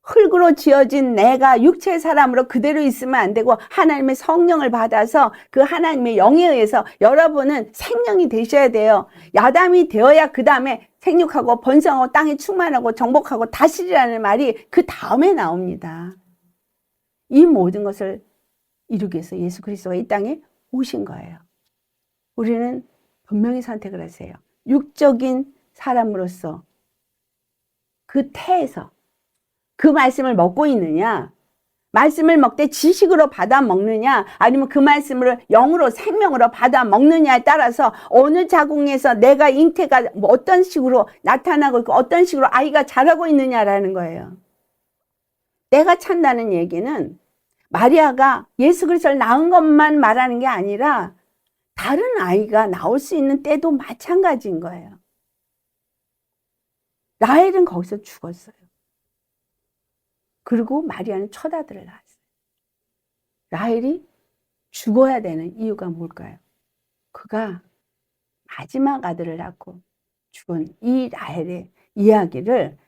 흙으로 지어진 내가 육체의 사람으로 그대로 있으면 안 되고 하나님의 성령을 받아서 그 하나님의 영에 의해서 여러분은 생명이 되셔야 돼요. 아담이 되어야 그 다음에 생육하고 번성하고 땅에 충만하고 정복하고 다스리라는 말이 그 다음에 나옵니다. 이 모든 것을 이루기 위해서 예수 그리스도가 이 땅에 오신 거예요. 우리는 분명히 선택을 하세요. 육적인 사람으로서 그 태에서 그 말씀을 먹고 있느냐, 말씀을 먹되 지식으로 받아 먹느냐, 아니면 그 말씀을 영으로 생명으로 받아 먹느냐에 따라서 어느 자궁에서 내가 잉태가 어떤 식으로 나타나고 있고 어떤 식으로 아이가 자라고 있느냐라는 거예요. 내가 찬다는 얘기는 마리아가 예수 그리스도를 낳은 것만 말하는 게 아니라 다른 아이가 나올 수 있는 때도 마찬가지인 거예요. 라헬은 거기서 죽었어요. 그리고 마리아는 첫 아들을 낳았어요. 라헬이 죽어야 되는 이유가 뭘까요? 그가 마지막 아들을 낳고 죽은 이 라헬의 이야기를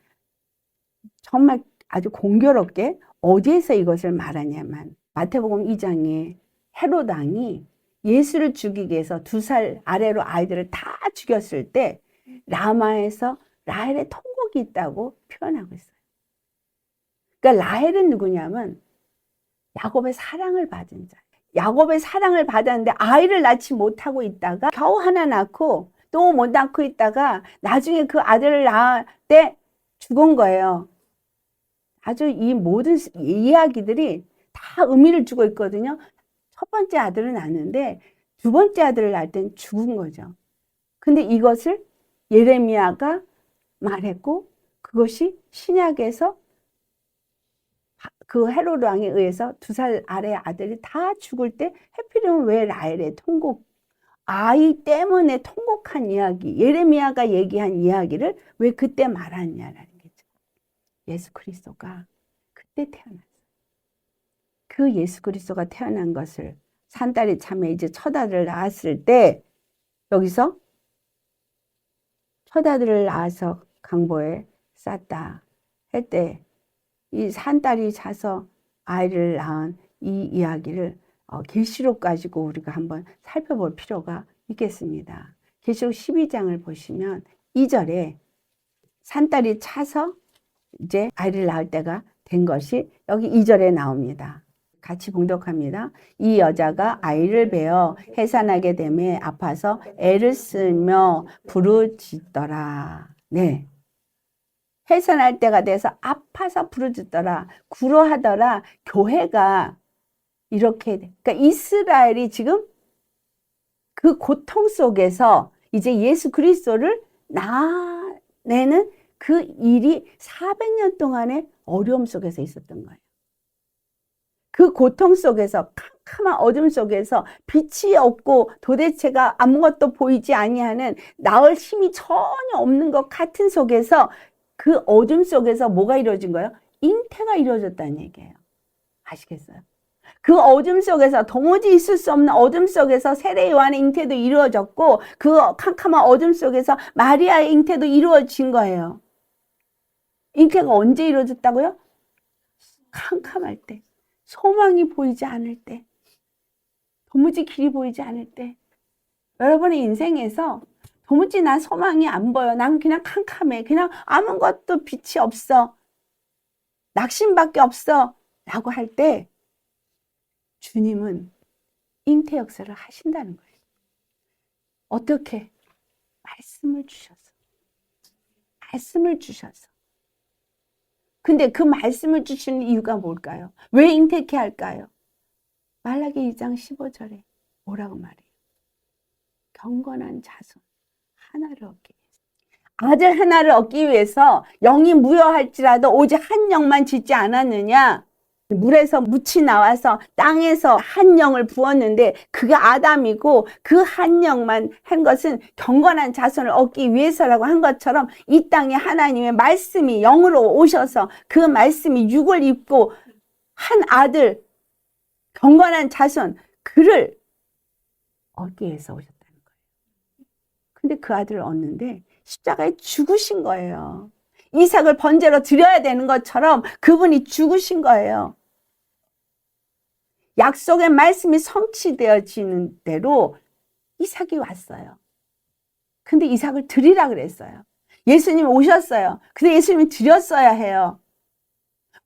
정말 아주 공교롭게 어디에서 이것을 말하냐면 마태복음 2장에 헤롯 왕이 예수를 죽이기 위해서 2살 아래로 아이들을 다 죽였을 때 라마에서 라헬의 통곡이 있다고 표현하고 있어요. 그러니까 라헬은 누구냐면 야곱의 사랑을 받은 자. 야곱의 사랑을 받았는데 아이를 낳지 못하고 있다가 겨우 하나 낳고 또 못 낳고 있다가 나중에 그 아들을 낳을 때 죽은 거예요. 아주 이 모든 이야기들이 다 의미를 주고 있거든요. 첫 번째 아들을 낳는데 두 번째 아들을 낳을 땐 죽은 거죠. 근데 이것을 예레미야가 말했고 그것이 신약에서 그 헤로드 왕에 의해서 2살 아래 아들이 다 죽을 때 해필이면 왜 라헬의 통곡, 아이 때문에 통곡한 이야기, 예레미야가 얘기한 이야기를 왜 그때 말하냐라는 거죠. 예수 그리스도가 그때 태어났어요. 그 예수 그리스도가 태어난 것을 산딸이 참에 이제 첫 아들을 낳았을 때 여기서 첫 아들을 낳아서 강보에 쌌다 할 때 이 산딸이 자서 아이를 낳은 이 이야기를 계시록 가지고 우리가 한번 살펴볼 필요가 있겠습니다. 계시록 12장을 보시면 2절에 산딸이 차서 이제 아이를 낳을 때가 된 것이 여기 2절에 나옵니다. 같이 봉독합니다. 이 여자가 아이를 베어 해산하게 되매 아파서 애를 쓰며 부르짖더라. 네. 해산할 때가 돼서 아파서 부르짖더라. 구로하더라. 교회가 이렇게, 그러니까 이스라엘이 지금 그 고통 속에서 이제 예수 그리스도를 낳아내는 그 일이 400년 동안의 어려움 속에서 있었던 거예요. 그 고통 속에서 캄캄한 어둠 속에서 빛이 없고 도대체가 아무것도 보이지 아니하는 나을 힘이 전혀 없는 것 같은 속에서 그 어둠 속에서 뭐가 이루어진 거예요? 잉태가 이루어졌다는 얘기예요. 아시겠어요? 그 어둠 속에서 도무지 있을 수 없는 어둠 속에서 세례 요한의 잉태도 이루어졌고 그 캄캄한 어둠 속에서 마리아의 잉태도 이루어진 거예요. 잉태가 언제 이루어졌다고요? 캄캄할 때, 소망이 보이지 않을 때, 도무지 길이 보이지 않을 때. 여러분의 인생에서 도무지 난 소망이 안 보여. 난 그냥 캄캄해. 그냥 아무것도 빛이 없어. 낙심밖에 없어. 라고 할 때 주님은 잉태 역사를 하신다는 거예요. 어떻게? 말씀을 주셔서. 말씀을 주셔서. 근데 그 말씀을 주시는 이유가 뭘까요? 왜 잉태케 할까요? 말라기 2장 15절에 뭐라고 말해요? 경건한 자손 하나를 얻기 위해서. 아들 하나를 얻기 위해서 영이 무효할지라도 오직 한 영만 짓지 않았느냐? 물에서 묻이 나와서 땅에서 한 영을 부었는데 그게 아담이고 그 한 영만 한 것은 경건한 자손을 얻기 위해서라고 한 것처럼 이 땅에 하나님의 말씀이 영으로 오셔서 그 말씀이 육을 입고 한 아들 경건한 자손 그를 얻기 위해서 오셨다는 거예요. 근데 그 아들을 얻는데 십자가에 죽으신 거예요. 이삭을 번제로 드려야 되는 것처럼 그분이 죽으신 거예요. 약속의 말씀이 성취되어지는 대로 이삭이 왔어요. 근데 이삭을 드리라 그랬어요. 예수님이 오셨어요. 근데 예수님이 드렸어야 해요.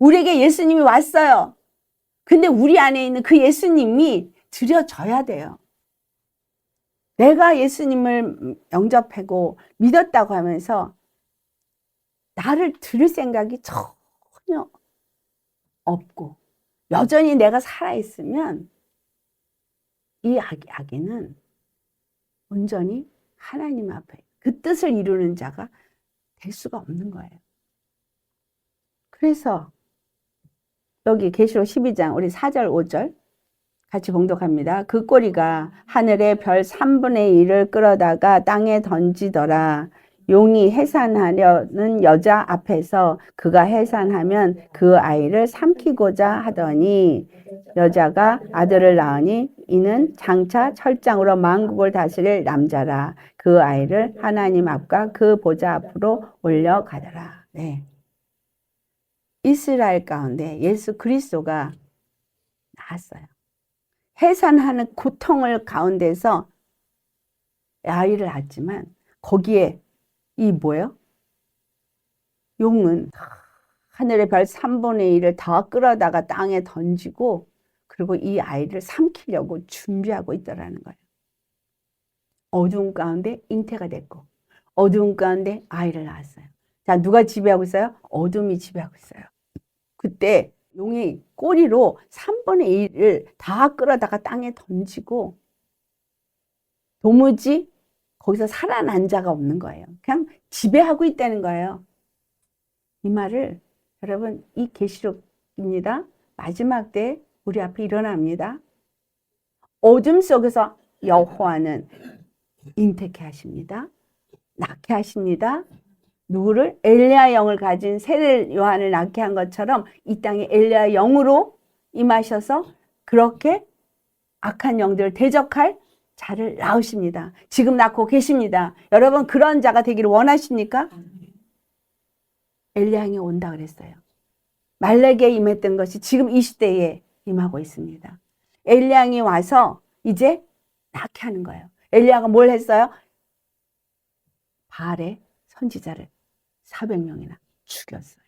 우리에게 예수님이 왔어요. 근데 우리 안에 있는 그 예수님이 드려져야 돼요. 내가 예수님을 영접하고 믿었다고 하면서 나를 드릴 생각이 전혀 없고 여전히 내가 살아있으면 이 아기는 온전히 하나님 앞에 그 뜻을 이루는 자가 될 수가 없는 거예요. 그래서 여기 계시록 12장 우리 4절 5절 같이 봉독합니다. 그 꼬리가 하늘의 별 3분의 1을 끌어다가 땅에 던지더라. 용이 해산하려는 여자 앞에서 그가 해산하면 그 아이를 삼키고자 하더니 여자가 아들을 낳으니 이는 장차 철장으로 만국을 다스릴 남자라. 그 아이를 하나님 앞과 그 보좌 앞으로 올려가더라. 네. 이스라엘 가운데 예수 그리스도가 나왔어요. 해산하는 고통을 가운데서 아이를 낳았지만 거기에 이 뭐예요? 용은 하늘의 별 3분의 1을 더 끌어다가 땅에 던지고 그리고 이 아이를 삼키려고 준비하고 있더라는 거예요. 어두운 가운데 잉태가 됐고 어두운 가운데 아이를 낳았어요. 자, 누가 지배하고 있어요? 어둠이 지배하고 있어요. 그때 용이 꼬리로 3분의 1을 다 끌어다가 땅에 던지고 도무지 거기서 살아난 자가 없는 거예요. 그냥 지배하고 있다는 거예요. 이 말을 여러분, 이 계시록입니다. 마지막 때 우리 앞에 일어납니다. 어둠 속에서 여호와는 잉태케 하십니다. 낳게 하십니다. 누구를? 엘리야 영을 가진 세례 요한을 낳게 한 것처럼 이 땅에 엘리야 영으로 임하셔서 그렇게 악한 영들을 대적할 자를 낳으십니다. 지금 낳고 계십니다. 여러분, 그런 자가 되기를 원하십니까? 엘리야 영이 온다 그랬어요. 말레기에 임했던 것이 지금 이 시대에 임하고 있습니다. 엘리야 영이 와서 이제 낳게 하는 거예요. 엘리야가 뭘 했어요? 바알의 선지자를 400명이나 죽였어요.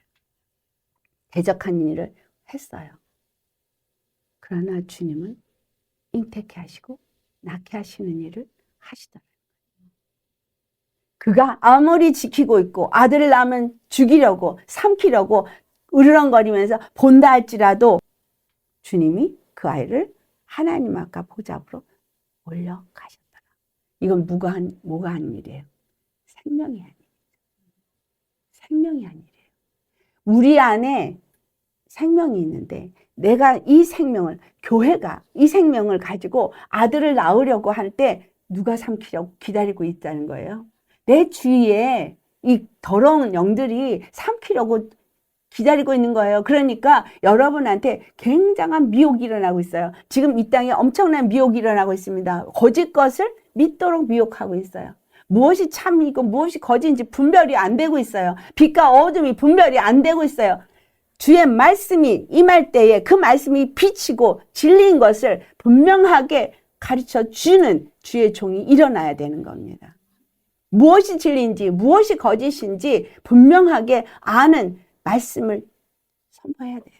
대적한 일을 했어요. 그러나 주님은 잉태케 하시고 낳게 하시는 일을 하시더라고요. 그가 아무리 지키고 있고 아들을 낳으면 죽이려고 삼키려고 으르렁거리면서 본다 할지라도 주님이 그 아이를 하나님 아까 보좌로 올려가셨더라. 이건 뭐가 한 일이에요? 생명이 한 일이에요. 생명이 한 일이에요. 우리 안에 생명이 있는데 내가 이 생명을, 교회가 이 생명을 가지고 아들을 낳으려고 할 때 누가 삼키려고 기다리고 있다는 거예요. 내 주위에 이 더러운 영들이 삼키려고 기다리고 있는 거예요. 그러니까 여러분한테 굉장한 미혹이 일어나고 있어요. 지금 이 땅에 엄청난 미혹이 일어나고 있습니다. 거짓 것을 믿도록 미혹하고 있어요. 무엇이 참이고 무엇이 거짓인지 분별이 안 되고 있어요. 빛과 어둠이 분별이 안 되고 있어요. 주의 말씀이 임할 때에 그 말씀이 빛이고 진리인 것을 분명하게 가르쳐 주는 주의 종이 일어나야 되는 겁니다. 무엇이 진리인지 무엇이 거짓인지 분명하게 아는 말씀을 선포해야 돼요.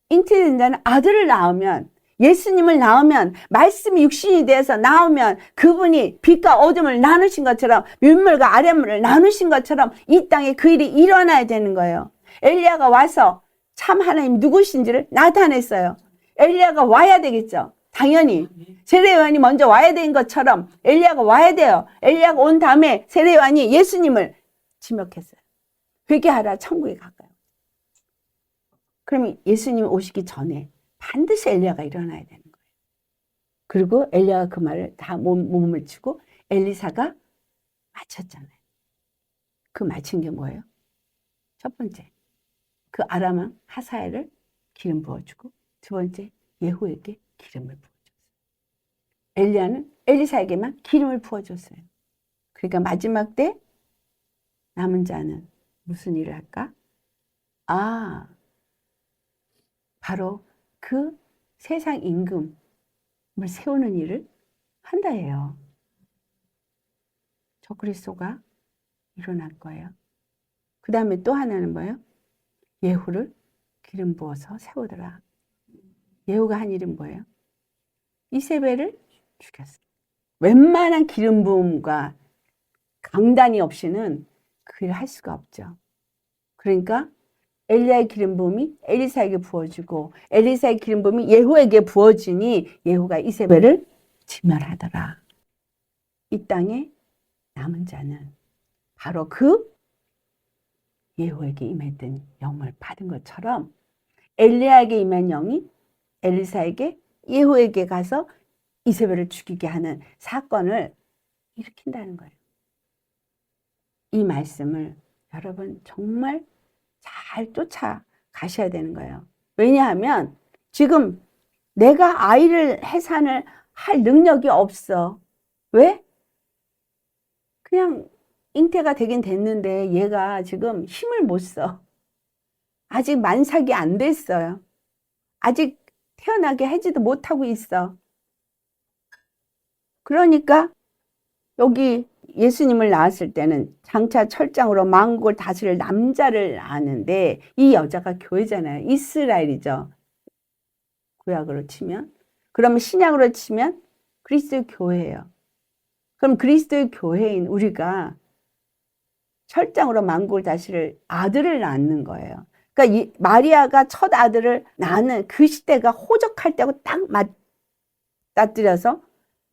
잉태된 자는 아들을 낳으면, 예수님을 낳으면, 말씀이 육신이 되어서 나오면 그분이 빛과 어둠을 나누신 것처럼, 윗물과 아랫물을 나누신 것처럼 이 땅에 그 일이 일어나야 되는 거예요. 엘리야가 와서 참 하나님 누구신지를 나타냈어요. 엘리야가 와야 되겠죠. 당연히 세례 요한이 먼저 와야 되는 것처럼 엘리야가 와야 돼요. 엘리야가 온 다음에 세례 요한이 예수님을 지목했어요. 회개하라, 천국에 가까이. 그러면 예수님이 오시기 전에 반드시 엘리야가 일어나야 되는 거예요. 그리고 엘리야가 그 말을 다 몸을 치고 엘리사가 마쳤잖아요. 그 마친 게 뭐예요? 첫 번째, 그 아람 왕 하사엘을 기름 부어주고, 두 번째, 예후에게 기름을 부어줬어요. 엘리야는 엘리사에게만 기름을 부어줬어요. 그러니까 마지막 때 남은 자는 무슨 일을 할까? 바로 그 세상 임금을 세우는 일을 한다 해요. 저 그리스도가 일어날 거예요. 그 다음에 또 하나는 뭐예요? 예후를 기름 부어서 세우더라. 예후가 한 일은 뭐예요? 이세벨을 죽였어요. 웬만한 기름 부음과 강단이 없이는 그 일을 할 수가 없죠. 그러니까 엘리야의 기름 부음이 엘리사에게 부어지고 엘리사의 기름 부음이 예후에게 부어지니 예후가 이세벨을 진멸하더라. 이 땅에 남은 자는 바로 그 예후에게 임했던 영을 받은 것처럼 엘리야에게 임한 영이 엘리사에게 예후에게 가서 이세벨을 죽이게 하는 사건을 일으킨다는 거예요. 이 말씀을 여러분 정말 잘 쫓아가셔야 되는 거예요. 왜냐하면 지금 내가 아이를 해산을 할 능력이 없어. 왜? 그냥 잉태가 되긴 됐는데 얘가 지금 힘을 못 써. 아직 만삭이 안 됐어요. 아직 태어나게 하지도 못하고 있어. 그러니까 여기 예수님을 낳았을 때는 장차 철장으로 만국을 다스릴 남자를 낳았는데 이 여자가 교회잖아요. 이스라엘이죠. 구약으로 치면. 그러면 신약으로 치면 그리스도의 교회예요. 그럼 그리스도의 교회인 우리가 철장으로 만국을 다스릴 아들을 낳는 거예요. 그러니까 마리아가 첫 아들을 낳는 그 시대가 호적할 때하고 딱 맞닥뜨려서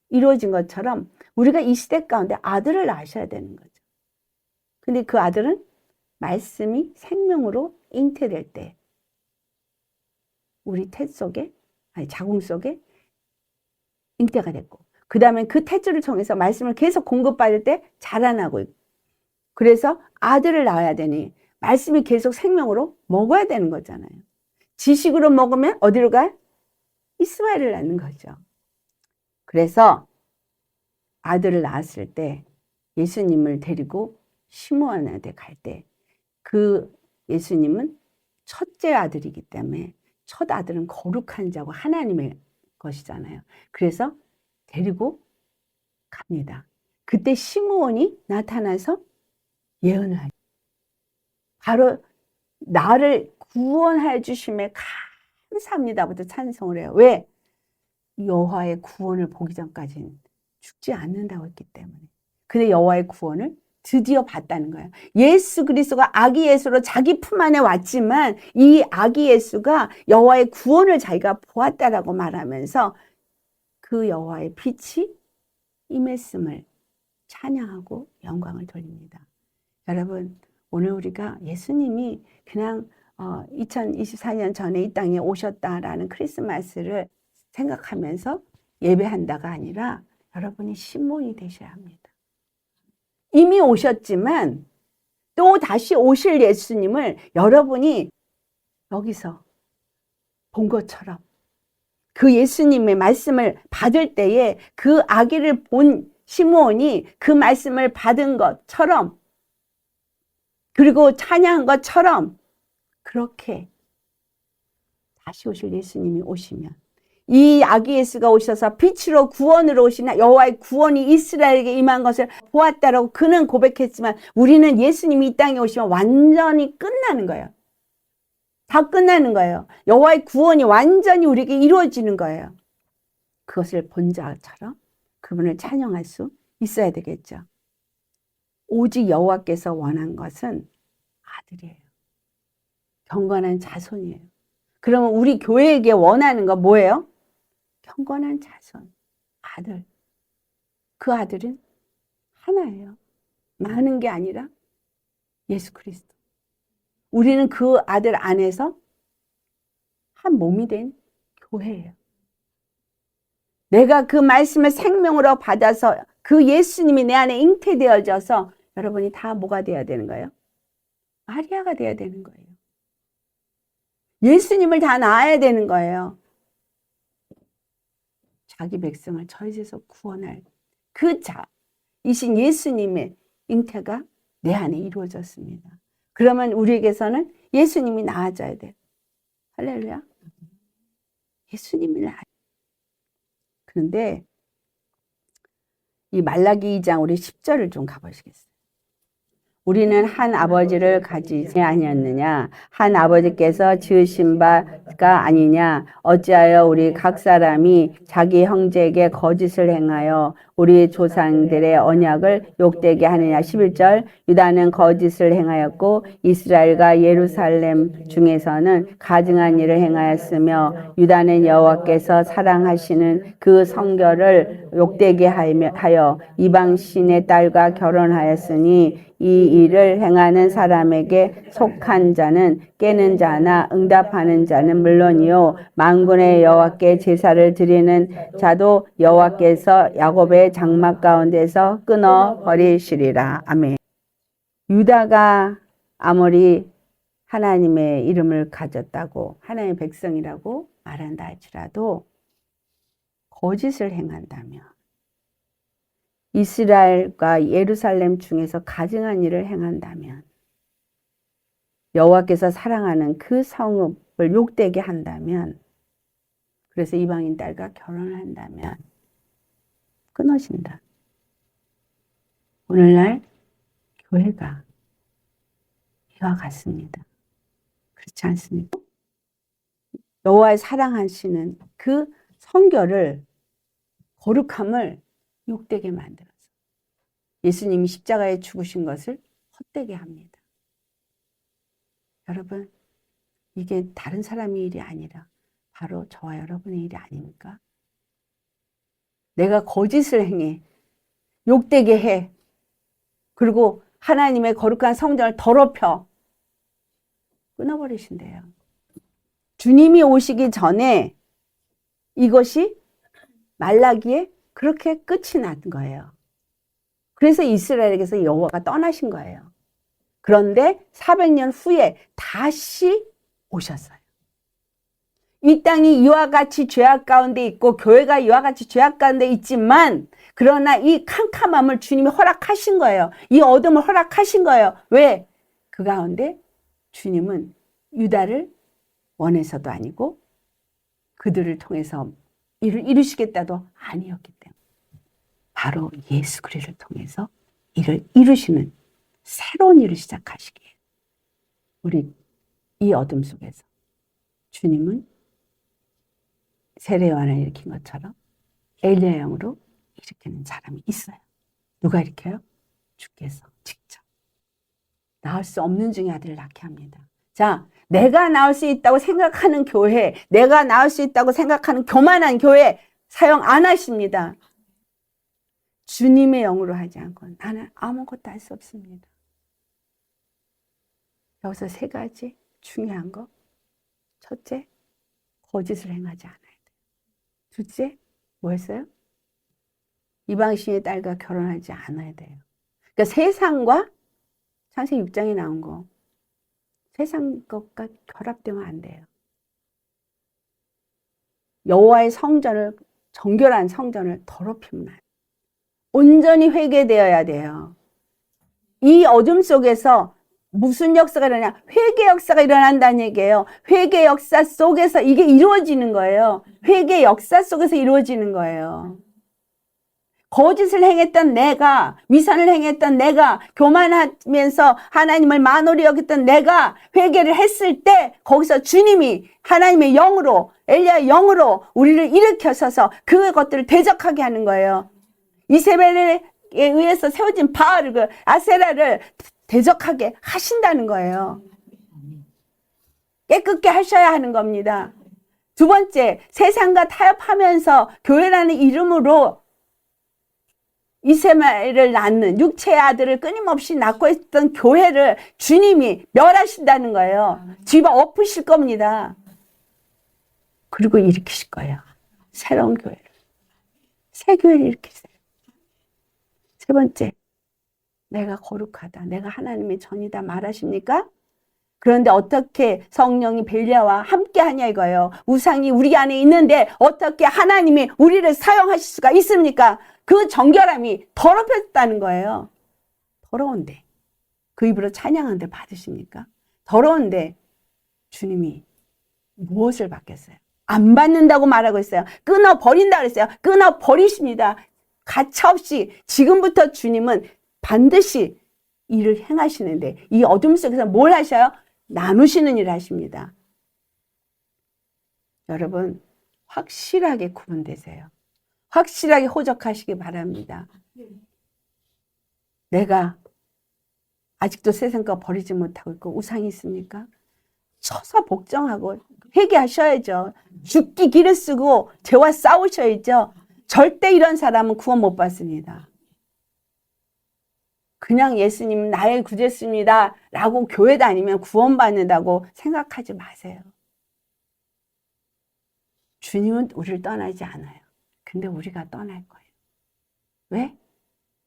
이루어진 것처럼 우리가 이 시대 가운데 아들을 낳으셔야 되는 거죠. 근데 그 아들은 말씀이 생명으로 잉태될 때 우리 태 속에, 아니 자궁 속에 잉태가 됐고, 그 다음에 그 탯줄을 통해서 말씀을 계속 공급받을 때 자라나고 있고, 그래서 아들을 낳아야 되니 말씀이 계속 생명으로 먹어야 되는 거잖아요. 지식으로 먹으면 어디로 가? 이스마엘을 낳는 거죠. 그래서 아들을 낳았을 때 예수님을 데리고 시므온한테 갈 때 그 예수님은 첫째 아들이기 때문에 첫 아들은 거룩한 자고 하나님의 것이잖아요. 그래서 데리고 갑니다. 그때 시므온이 나타나서 예언을 하죠. 바로 나를 구원해 주심에 감사합니다부터 찬송을 해요. 왜? 여호와의 구원을 보기 전까지는 죽지 않는다고 했기 때문에. 근데 여호와의 구원을 드디어 봤다는 거예요. 예수 그리스도가 아기 예수로 자기 품 안에 왔지만 이 아기 예수가 여호와의 구원을 자기가 보았다라고 말하면서 그 여호와의 빛이 임했음을 찬양하고 영광을 돌립니다. 여러분, 오늘 우리가 예수님이 그냥 2024년 전에 이 땅에 오셨다라는 크리스마스를 생각하면서 예배한다가 아니라 여러분이 시몬이 되셔야 합니다. 이미 오셨지만 또 다시 오실 예수님을 여러분이 여기서 본 것처럼 그 예수님의 말씀을 받을 때에 그 아기를 본 시므온이 그 말씀을 받은 것처럼 그리고 찬양한 것처럼 그렇게 다시 오실 예수님이 오시면 이 아기 예수가 오셔서 빛으로 구원으로 오시나 여호와의 구원이 이스라엘에게 임한 것을 보았다라고 그는 고백했지만 우리는 예수님이 이 땅에 오시면 완전히 끝나는 거예요. 다 끝나는 거예요. 여호와의 구원이 완전히 우리에게 이루어지는 거예요. 그것을 본 자처럼 그분을 찬양할 수 있어야 되겠죠. 오직 여호와께서 원한 것은 아들이에요. 경건한 자손이에요. 그러면 우리 교회에게 원하는 건 뭐예요? 경건한 자손, 아들. 그 아들은 하나예요. 많은 게 아니라 예수 그리스도. 우리는 그 아들 안에서 한 몸이 된 교회예요. 내가 그 말씀을 생명으로 받아서 그 예수님이 내 안에 잉태되어져서 여러분이 다 뭐가 돼야 되는 거예요? 마리아가 돼야 되는 거예요. 예수님을 다 낳아야 되는 거예요. 자기 백성을 저희에서 구원할 그 자이신 예수님의 잉태가 내 안에 이루어졌습니다. 그러면 우리에게서는 예수님이 나아져야 돼요. 할렐루야. 예수님이 나아져야 돼요. 그런데 이 말라기 2장 우리 10절을 좀 가보시겠어요? 우리는 한 아버지를 가지지 아니었느냐? 한 아버지께서 지으신 바가 아니냐? 어찌하여 우리 각 사람이 자기 형제에게 거짓을 행하여 우리 조상들의 언약을 욕되게 하느냐? 11절 유다는 거짓을 행하였고 이스라엘과 예루살렘 중에서는 가증한 일을 행하였으며 유다는 여호와께서 사랑하시는 그 성결을 욕되게 하여 이방신의 딸과 결혼하였으니 이 일을 행하는 사람에게 속한 자는 깨는 자나 응답하는 자는 물론이요 만군의 여호와께 제사를 드리는 자도 여호와께서 야곱의 장막 가운데서 끊어 버리시리라. 아멘. 유다가 아무리 하나님의 이름을 가졌다고 하나님의 백성이라고 말한다 할지라도 거짓을 행한다면 이스라엘과 예루살렘 중에서 가증한 일을 행한다면 여호와께서 사랑하는 그 성읍을 욕되게 한다면 그래서 이방인 딸과 결혼을 한다면 끊어진다. 오늘날 교회가 이와 같습니다. 그렇지 않습니까? 여호와의 사랑하시는 그 성결을 거룩함을 욕되게 만들어서 예수님이 십자가에 죽으신 것을 헛되게 합니다. 여러분, 이게 다른 사람의 일이 아니라 바로 저와 여러분의 일이 아닙니까? 내가 거짓을 행해, 욕되게 해, 그리고 하나님의 거룩한 성전을 더럽혀 끊어버리신대요. 주님이 오시기 전에 이것이 말라기에 그렇게 끝이 난 거예요. 그래서 이스라엘에게서 여호와가 떠나신 거예요. 그런데 400년 후에 다시 오셨어요. 이 땅이 이와 같이 죄악 가운데 있고 교회가 이와 같이 죄악 가운데 있지만 그러나 이 캄캄함을 주님이 허락하신 거예요. 이 어둠을 허락하신 거예요. 왜? 그 가운데 주님은 유다를 원해서도 아니고 그들을 통해서 일을 이루시겠다도 아니었기 때문에 바로 예수 그리스도를 통해서 일을 이루시는 새로운 일을 시작하시기에 우리 이 어둠 속에서 주님은 세례요한을 일으킨 것처럼 엘리야 영으로 일으키는 사람이 있어요. 누가 일으켜요? 주께서 직접. 낳을 수 없는 중에 아들을 낳게 합니다. 자, 내가 낳을 수 있다고 생각하는 교회, 내가 낳을 수 있다고 생각하는 교만한 교회 사용 안 하십니다. 주님의 영으로 하지 않고 나는 아무것도 할 수 없습니다. 여기서 세 가지 중요한 거. 첫째, 거짓을 행하지 않아야 돼요. 둘째, 뭐 했어요? 이방신의 딸과 결혼하지 않아야 돼요. 그러니까 세상과 창세기 6장에 나온 거 세상 것과 결합되면 안 돼요. 여호와의 성전을 정결한 성전을 더럽히면 안 돼요. 온전히 회개되어야 돼요. 이 어둠 속에서 무슨 역사가 일어나냐? 회개 역사가 일어난다는 얘기예요. 회개 역사 속에서 이게 이루어지는 거예요. 회개 역사 속에서 이루어지는 거예요. 거짓을 행했던 내가, 위선을 행했던 내가, 교만하면서 하나님을 만홀히 여겼던 내가 회개를 했을 때 거기서 주님이 하나님의 영으로, 엘리야의 영으로 우리를 일으켜서서 그것들을 대적하게 하는 거예요. 이세벨에 의해서 세워진 바알을, 그 아세라를 대적하게 하신다는 거예요. 깨끗게 하셔야 하는 겁니다. 두 번째, 세상과 타협하면서 교회라는 이름으로 이세벨을 낳는 육체의 아들을 끊임없이 낳고 있던 교회를 주님이 멸하신다는 거예요. 뒤집어 엎으실 겁니다. 그리고 일으키실 거예요. 새로운 교회를. 새 교회를 일으키세요. 세 번째, 내가 거룩하다. 내가 하나님의 전이다 말하십니까? 그런데 어떻게 성령이 벨리아와 함께 하냐 이거예요. 우상이 우리 안에 있는데 어떻게 하나님이 우리를 사용하실 수가 있습니까? 그 정결함이 더럽혔다는 거예요. 더러운데 그 입으로 찬양하는데 받으십니까? 더러운데 주님이 무엇을 받겠어요? 안 받는다고 말하고 있어요. 끊어버린다고 그랬어요. 끊어버리십니다. 가차없이 지금부터 주님은 반드시 일을 행하시는데 이 어둠 속에서 뭘 하셔요? 나누시는 일을 하십니다. 여러분 확실하게 구분되세요. 확실하게 호적하시기 바랍니다. 내가 아직도 세상 거 버리지 못하고 있고 우상이 있습니까? 쳐서 복종하고 회개하셔야죠. 죽기 길을 쓰고 죄와 싸우셔야죠. 절대 이런 사람은 구원 못 받습니다. 그냥 예수님 나의 구주였습니다 라고 교회 다니면 구원받는다고 생각하지 마세요. 주님은 우리를 떠나지 않아요. 근데 우리가 떠날 거예요. 왜?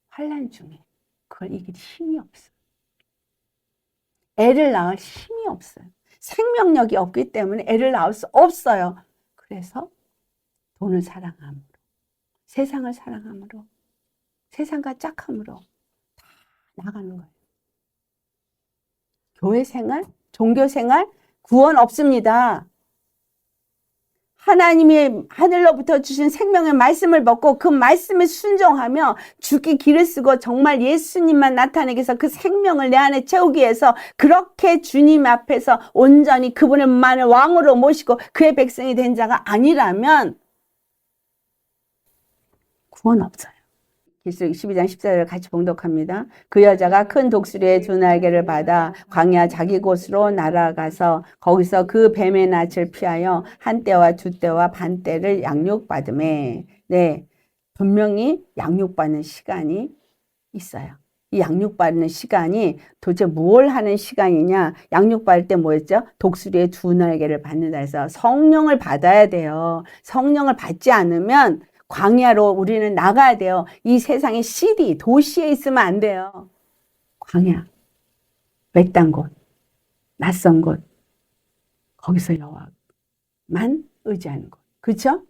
환난 중에 그걸 이길 힘이 없어요. 애를 낳을 힘이 없어요. 생명력이 없기 때문에 애를 낳을 수 없어요. 그래서 돈을 사랑함으로, 세상을 사랑함으로, 세상과 짝함으로 다 나가는 거예요. 교회 생활, 종교 생활, 구원 없습니다. 하나님이 하늘로부터 주신 생명의 말씀을 먹고 그 말씀에 순종하며 죽기 길을 쓰고 정말 예수님만 나타내기 위해서 그 생명을 내 안에 채우기 위해서 그렇게 주님 앞에서 온전히 그분을만을 왕으로 모시고 그의 백성이 된 자가 아니라면 구원 없어요. 계시록 22장 14절을 같이 봉독합니다. 그 여자가 큰 독수리의 두 날개를 받아 광야 자기 곳으로 날아가서 거기서 그 뱀의 낯을 피하여 한 때와 두 때와 반 때를 양육받음에. 네, 분명히 양육받는 시간이 있어요. 이 양육받는 시간이 도대체 뭘 하는 시간이냐? 양육받을 때 뭐였죠? 독수리의 두 날개를 받는다 해서 성령을 받아야 돼요. 성령을 받지 않으면 광야로 우리는 나가야 돼요. 이 세상의 시리, 도시에 있으면 안 돼요. 광야, 외딴 곳, 낯선 곳, 거기서 여호와만 의지하는 곳. 그렇죠?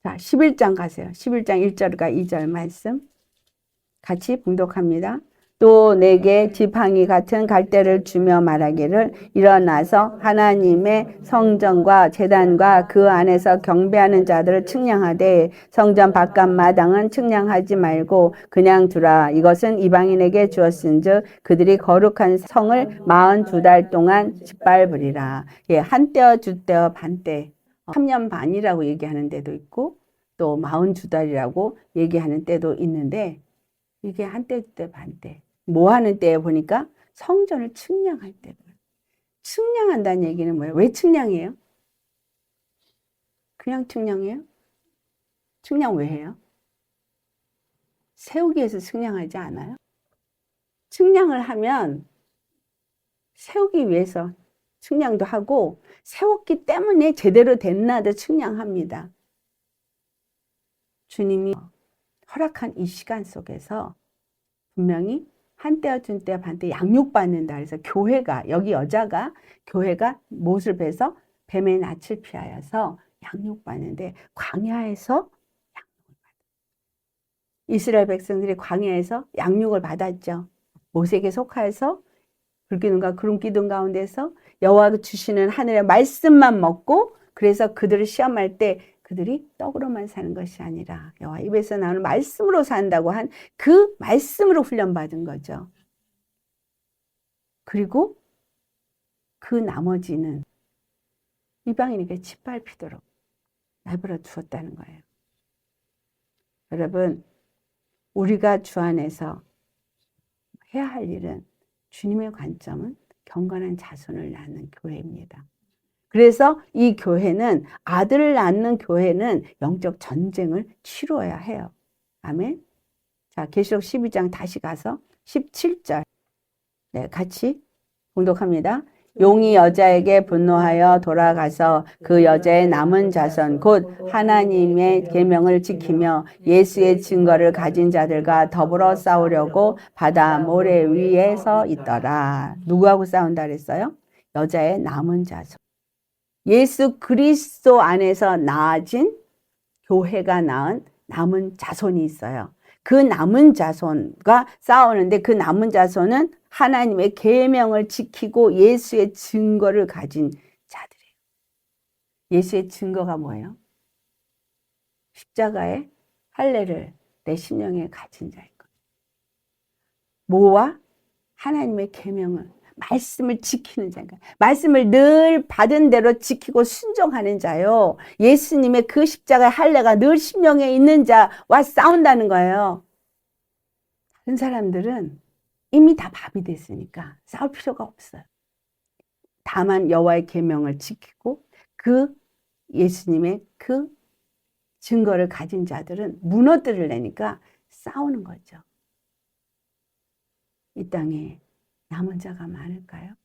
자, 11장 가세요. 11장 1절과 2절 말씀 같이 봉독합니다. 또 내게 지팡이 같은 갈대를 주며 말하기를 일어나서 하나님의 성전과 제단과 그 안에서 경배하는 자들을 측량하되 성전 바깥 마당은 측량하지 말고 그냥 두라. 이것은 이방인에게 주었은즉 그들이 거룩한 성을 42달 동안 짓밟으리라. 예, 한 때와 두 때와 반 때, 3년 반이라고 얘기하는 때도 있고 또 42달이라고 얘기하는 때도 있는데 이게 한때, 때, 반때. 뭐 하는 때에 보니까 성전을 측량할 때. 측량한다는 얘기는 뭐예요? 왜 측량해요? 그냥 측량해요? 측량 왜 해요? 세우기 위해서 측량하지 않아요? 측량을 하면 세우기 위해서 측량도 하고 세웠기 때문에 제대로 됐나도 측량합니다. 주님이 허락한 이 시간 속에서 분명히 한때와 둔때와 반때 양육받는다. 그래서 교회가, 여기 여자가 교회가 못을 베서 뱀의 낯을 피하여서 양육받는데 광야에서 양육을 받아요. 이스라엘 백성들이 광야에서 양육을 받았죠. 모세에게 속하여서 불기둥과 구름 기둥 가운데서 여호와가 주시는 하늘의 말씀만 먹고 그래서 그들을 시험할 때 그들이 떡으로만 사는 것이 아니라 여호와 입에서 나오는 말씀으로 산다고 한 그 말씀으로 훈련받은 거죠. 그리고 그 나머지는 이방인에게 짓밟히도록 내버려 두었다는 거예요. 여러분, 우리가 주 안에서 해야 할 일은 주님의 관점은 경건한 자손을 낳는 교회입니다. 그래서 이 교회는 아들을 낳는 교회는 영적 전쟁을 치러야 해요. 아멘. 자, 계시록 12장 다시 가서 17절. 네, 같이 봉독합니다. 용이 여자에게 분노하여 돌아가서 그 여자의 남은 자손 곧 하나님의 계명을 지키며 예수의 증거를 가진 자들과 더불어 싸우려고 바다 모래 위에 서 있더라. 누구하고 싸운다 그랬어요? 여자의 남은 자손. 예수 그리스도 안에서 낳아진 교회가 낳은 남은 자손이 있어요. 그 남은 자손과 싸우는데 그 남은 자손은 하나님의 계명을 지키고 예수의 증거를 가진 자들이에요. 예수의 증거가 뭐예요? 십자가의 할례를 내 심령에 가진 자일 거예요. 뭐와? 하나님의 계명을 말씀을 지키는 자인가? 말씀을 늘 받은 대로 지키고 순종하는 자요. 예수님의 그 십자가의 할례가 늘 심령에 있는 자와 싸운다는 거예요. 다른 사람들은 이미 다 밥이 됐으니까 싸울 필요가 없어요. 다만 여호와의 계명을 지키고 그 예수님의 그 증거를 가진 자들은 무너뜨리려니까 싸우는 거죠. 이 땅에 남은 자가 많을까요?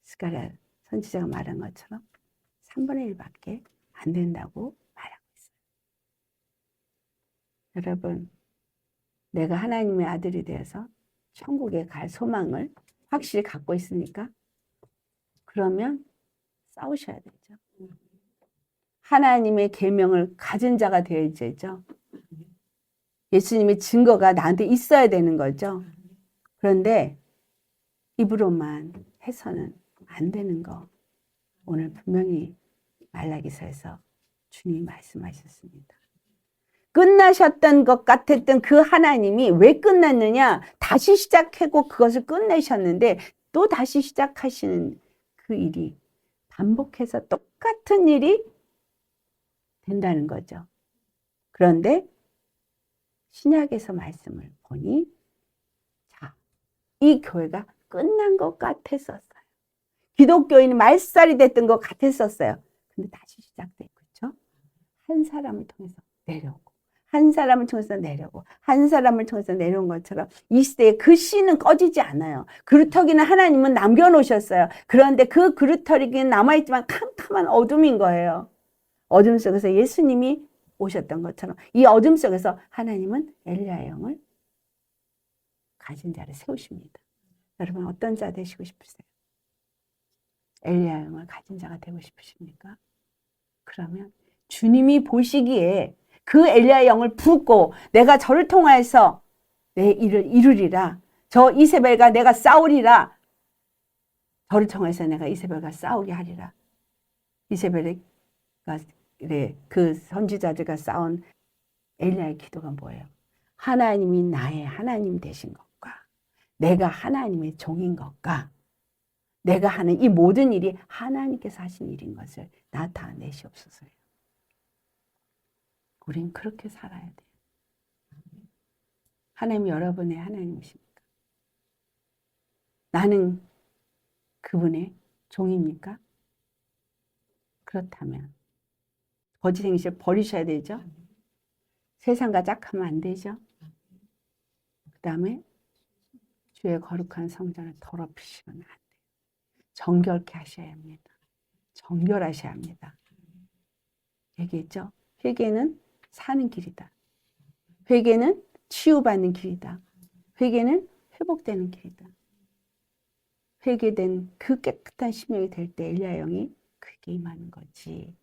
스가랴 선지자가 말한 것처럼 3분의 1밖에 안 된다고 말하고 있어요. 여러분, 내가 하나님의 아들이 되어서 천국에 갈 소망을 확실히 갖고 있으니까 그러면 싸우셔야 되죠. 하나님의 계명을 가진 자가 되어야죠. 예수님의 증거가 나한테 있어야 되는 거죠. 그런데 입으로만 해서는 안 되는 거 오늘 분명히 말라기서에서 주님이 말씀하셨습니다. 끝나셨던 것 같았던 그 하나님이 왜 끝났느냐? 다시 시작하고 그것을 끝내셨는데 또 다시 시작하시는 그 일이 반복해서 똑같은 일이 된다는 거죠. 그런데 신약에서 말씀을 보니 자, 이 교회가 끝난 것 같았었어요. 기독교인이 말살이 됐던 것 같았었어요. 근데 다시 시작되고 있죠. 한 사람을 통해서 내려오고 한 사람을 통해서 내려오고 한 사람을 통해서 내려온 것처럼 이 시대에 그 씨는 꺼지지 않아요. 그루터기는 하나님은 남겨놓으셨어요. 그런데 그 그루터기는 남아있지만 캄캄한 어둠인 거예요. 어둠 속에서 예수님이 오셨던 것처럼 이 어둠 속에서 하나님은 엘리야 영을 가진 자를 세우십니다. 여러분 어떤 자 되시고 싶으세요? 엘리야 영을 가진 자가 되고 싶으십니까? 그러면 주님이 보시기에 그 엘리야 영을 붓고 내가 저를 통하여서 내 일을 이루리라. 저 이세벨과 내가 싸우리라. 저를 통해서 내가 이세벨과 싸우게 하리라. 이세벨과 그 선지자들과 싸운 엘리야의 기도가 뭐예요? 하나님이 나의 하나님 되신 것과 내가 하나님의 종인 것과 내가 하는 이 모든 일이 하나님께서 하신 일인 것을 나타내시옵소서요. 우린 그렇게 살아야 돼요. 하나님 여러분의 하나님이십니까? 나는 그분의 종입니까? 그렇다면 거짓 행실 버리셔야 되죠. 세상과 짝하면 안 되죠. 그 다음에 주의 거룩한 성전을 더럽히시면 안 돼요. 정결케 하셔야 합니다. 정결하셔야 합니다. 얘기했죠. 회개는 사는 길이다. 회개는 치유받는 길이다. 회개는 회복되는 길이다. 회개된 그 깨끗한 심령이 될 때 엘리야 영이 그게 임하는 거지.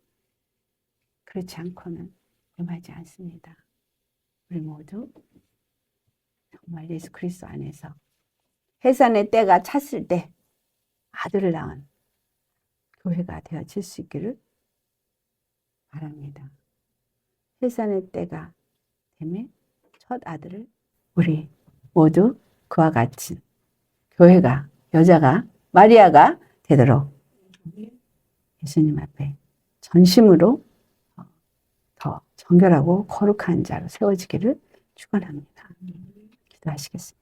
그렇지 않고는 임하지 않습니다. 우리 모두 정말 예수 그리스도 안에서 해산의 때가 찼을 때 아들을 낳은 교회가 되어질 수 있기를 바랍니다. 해산의 때가 되매 첫 아들을 우리 모두 그와 같이 교회가 여자가 마리아가 되도록 예수님 앞에 전심으로 더 정결하고 거룩한 자로 세워지기를 축원합니다. 기도하시겠습니다.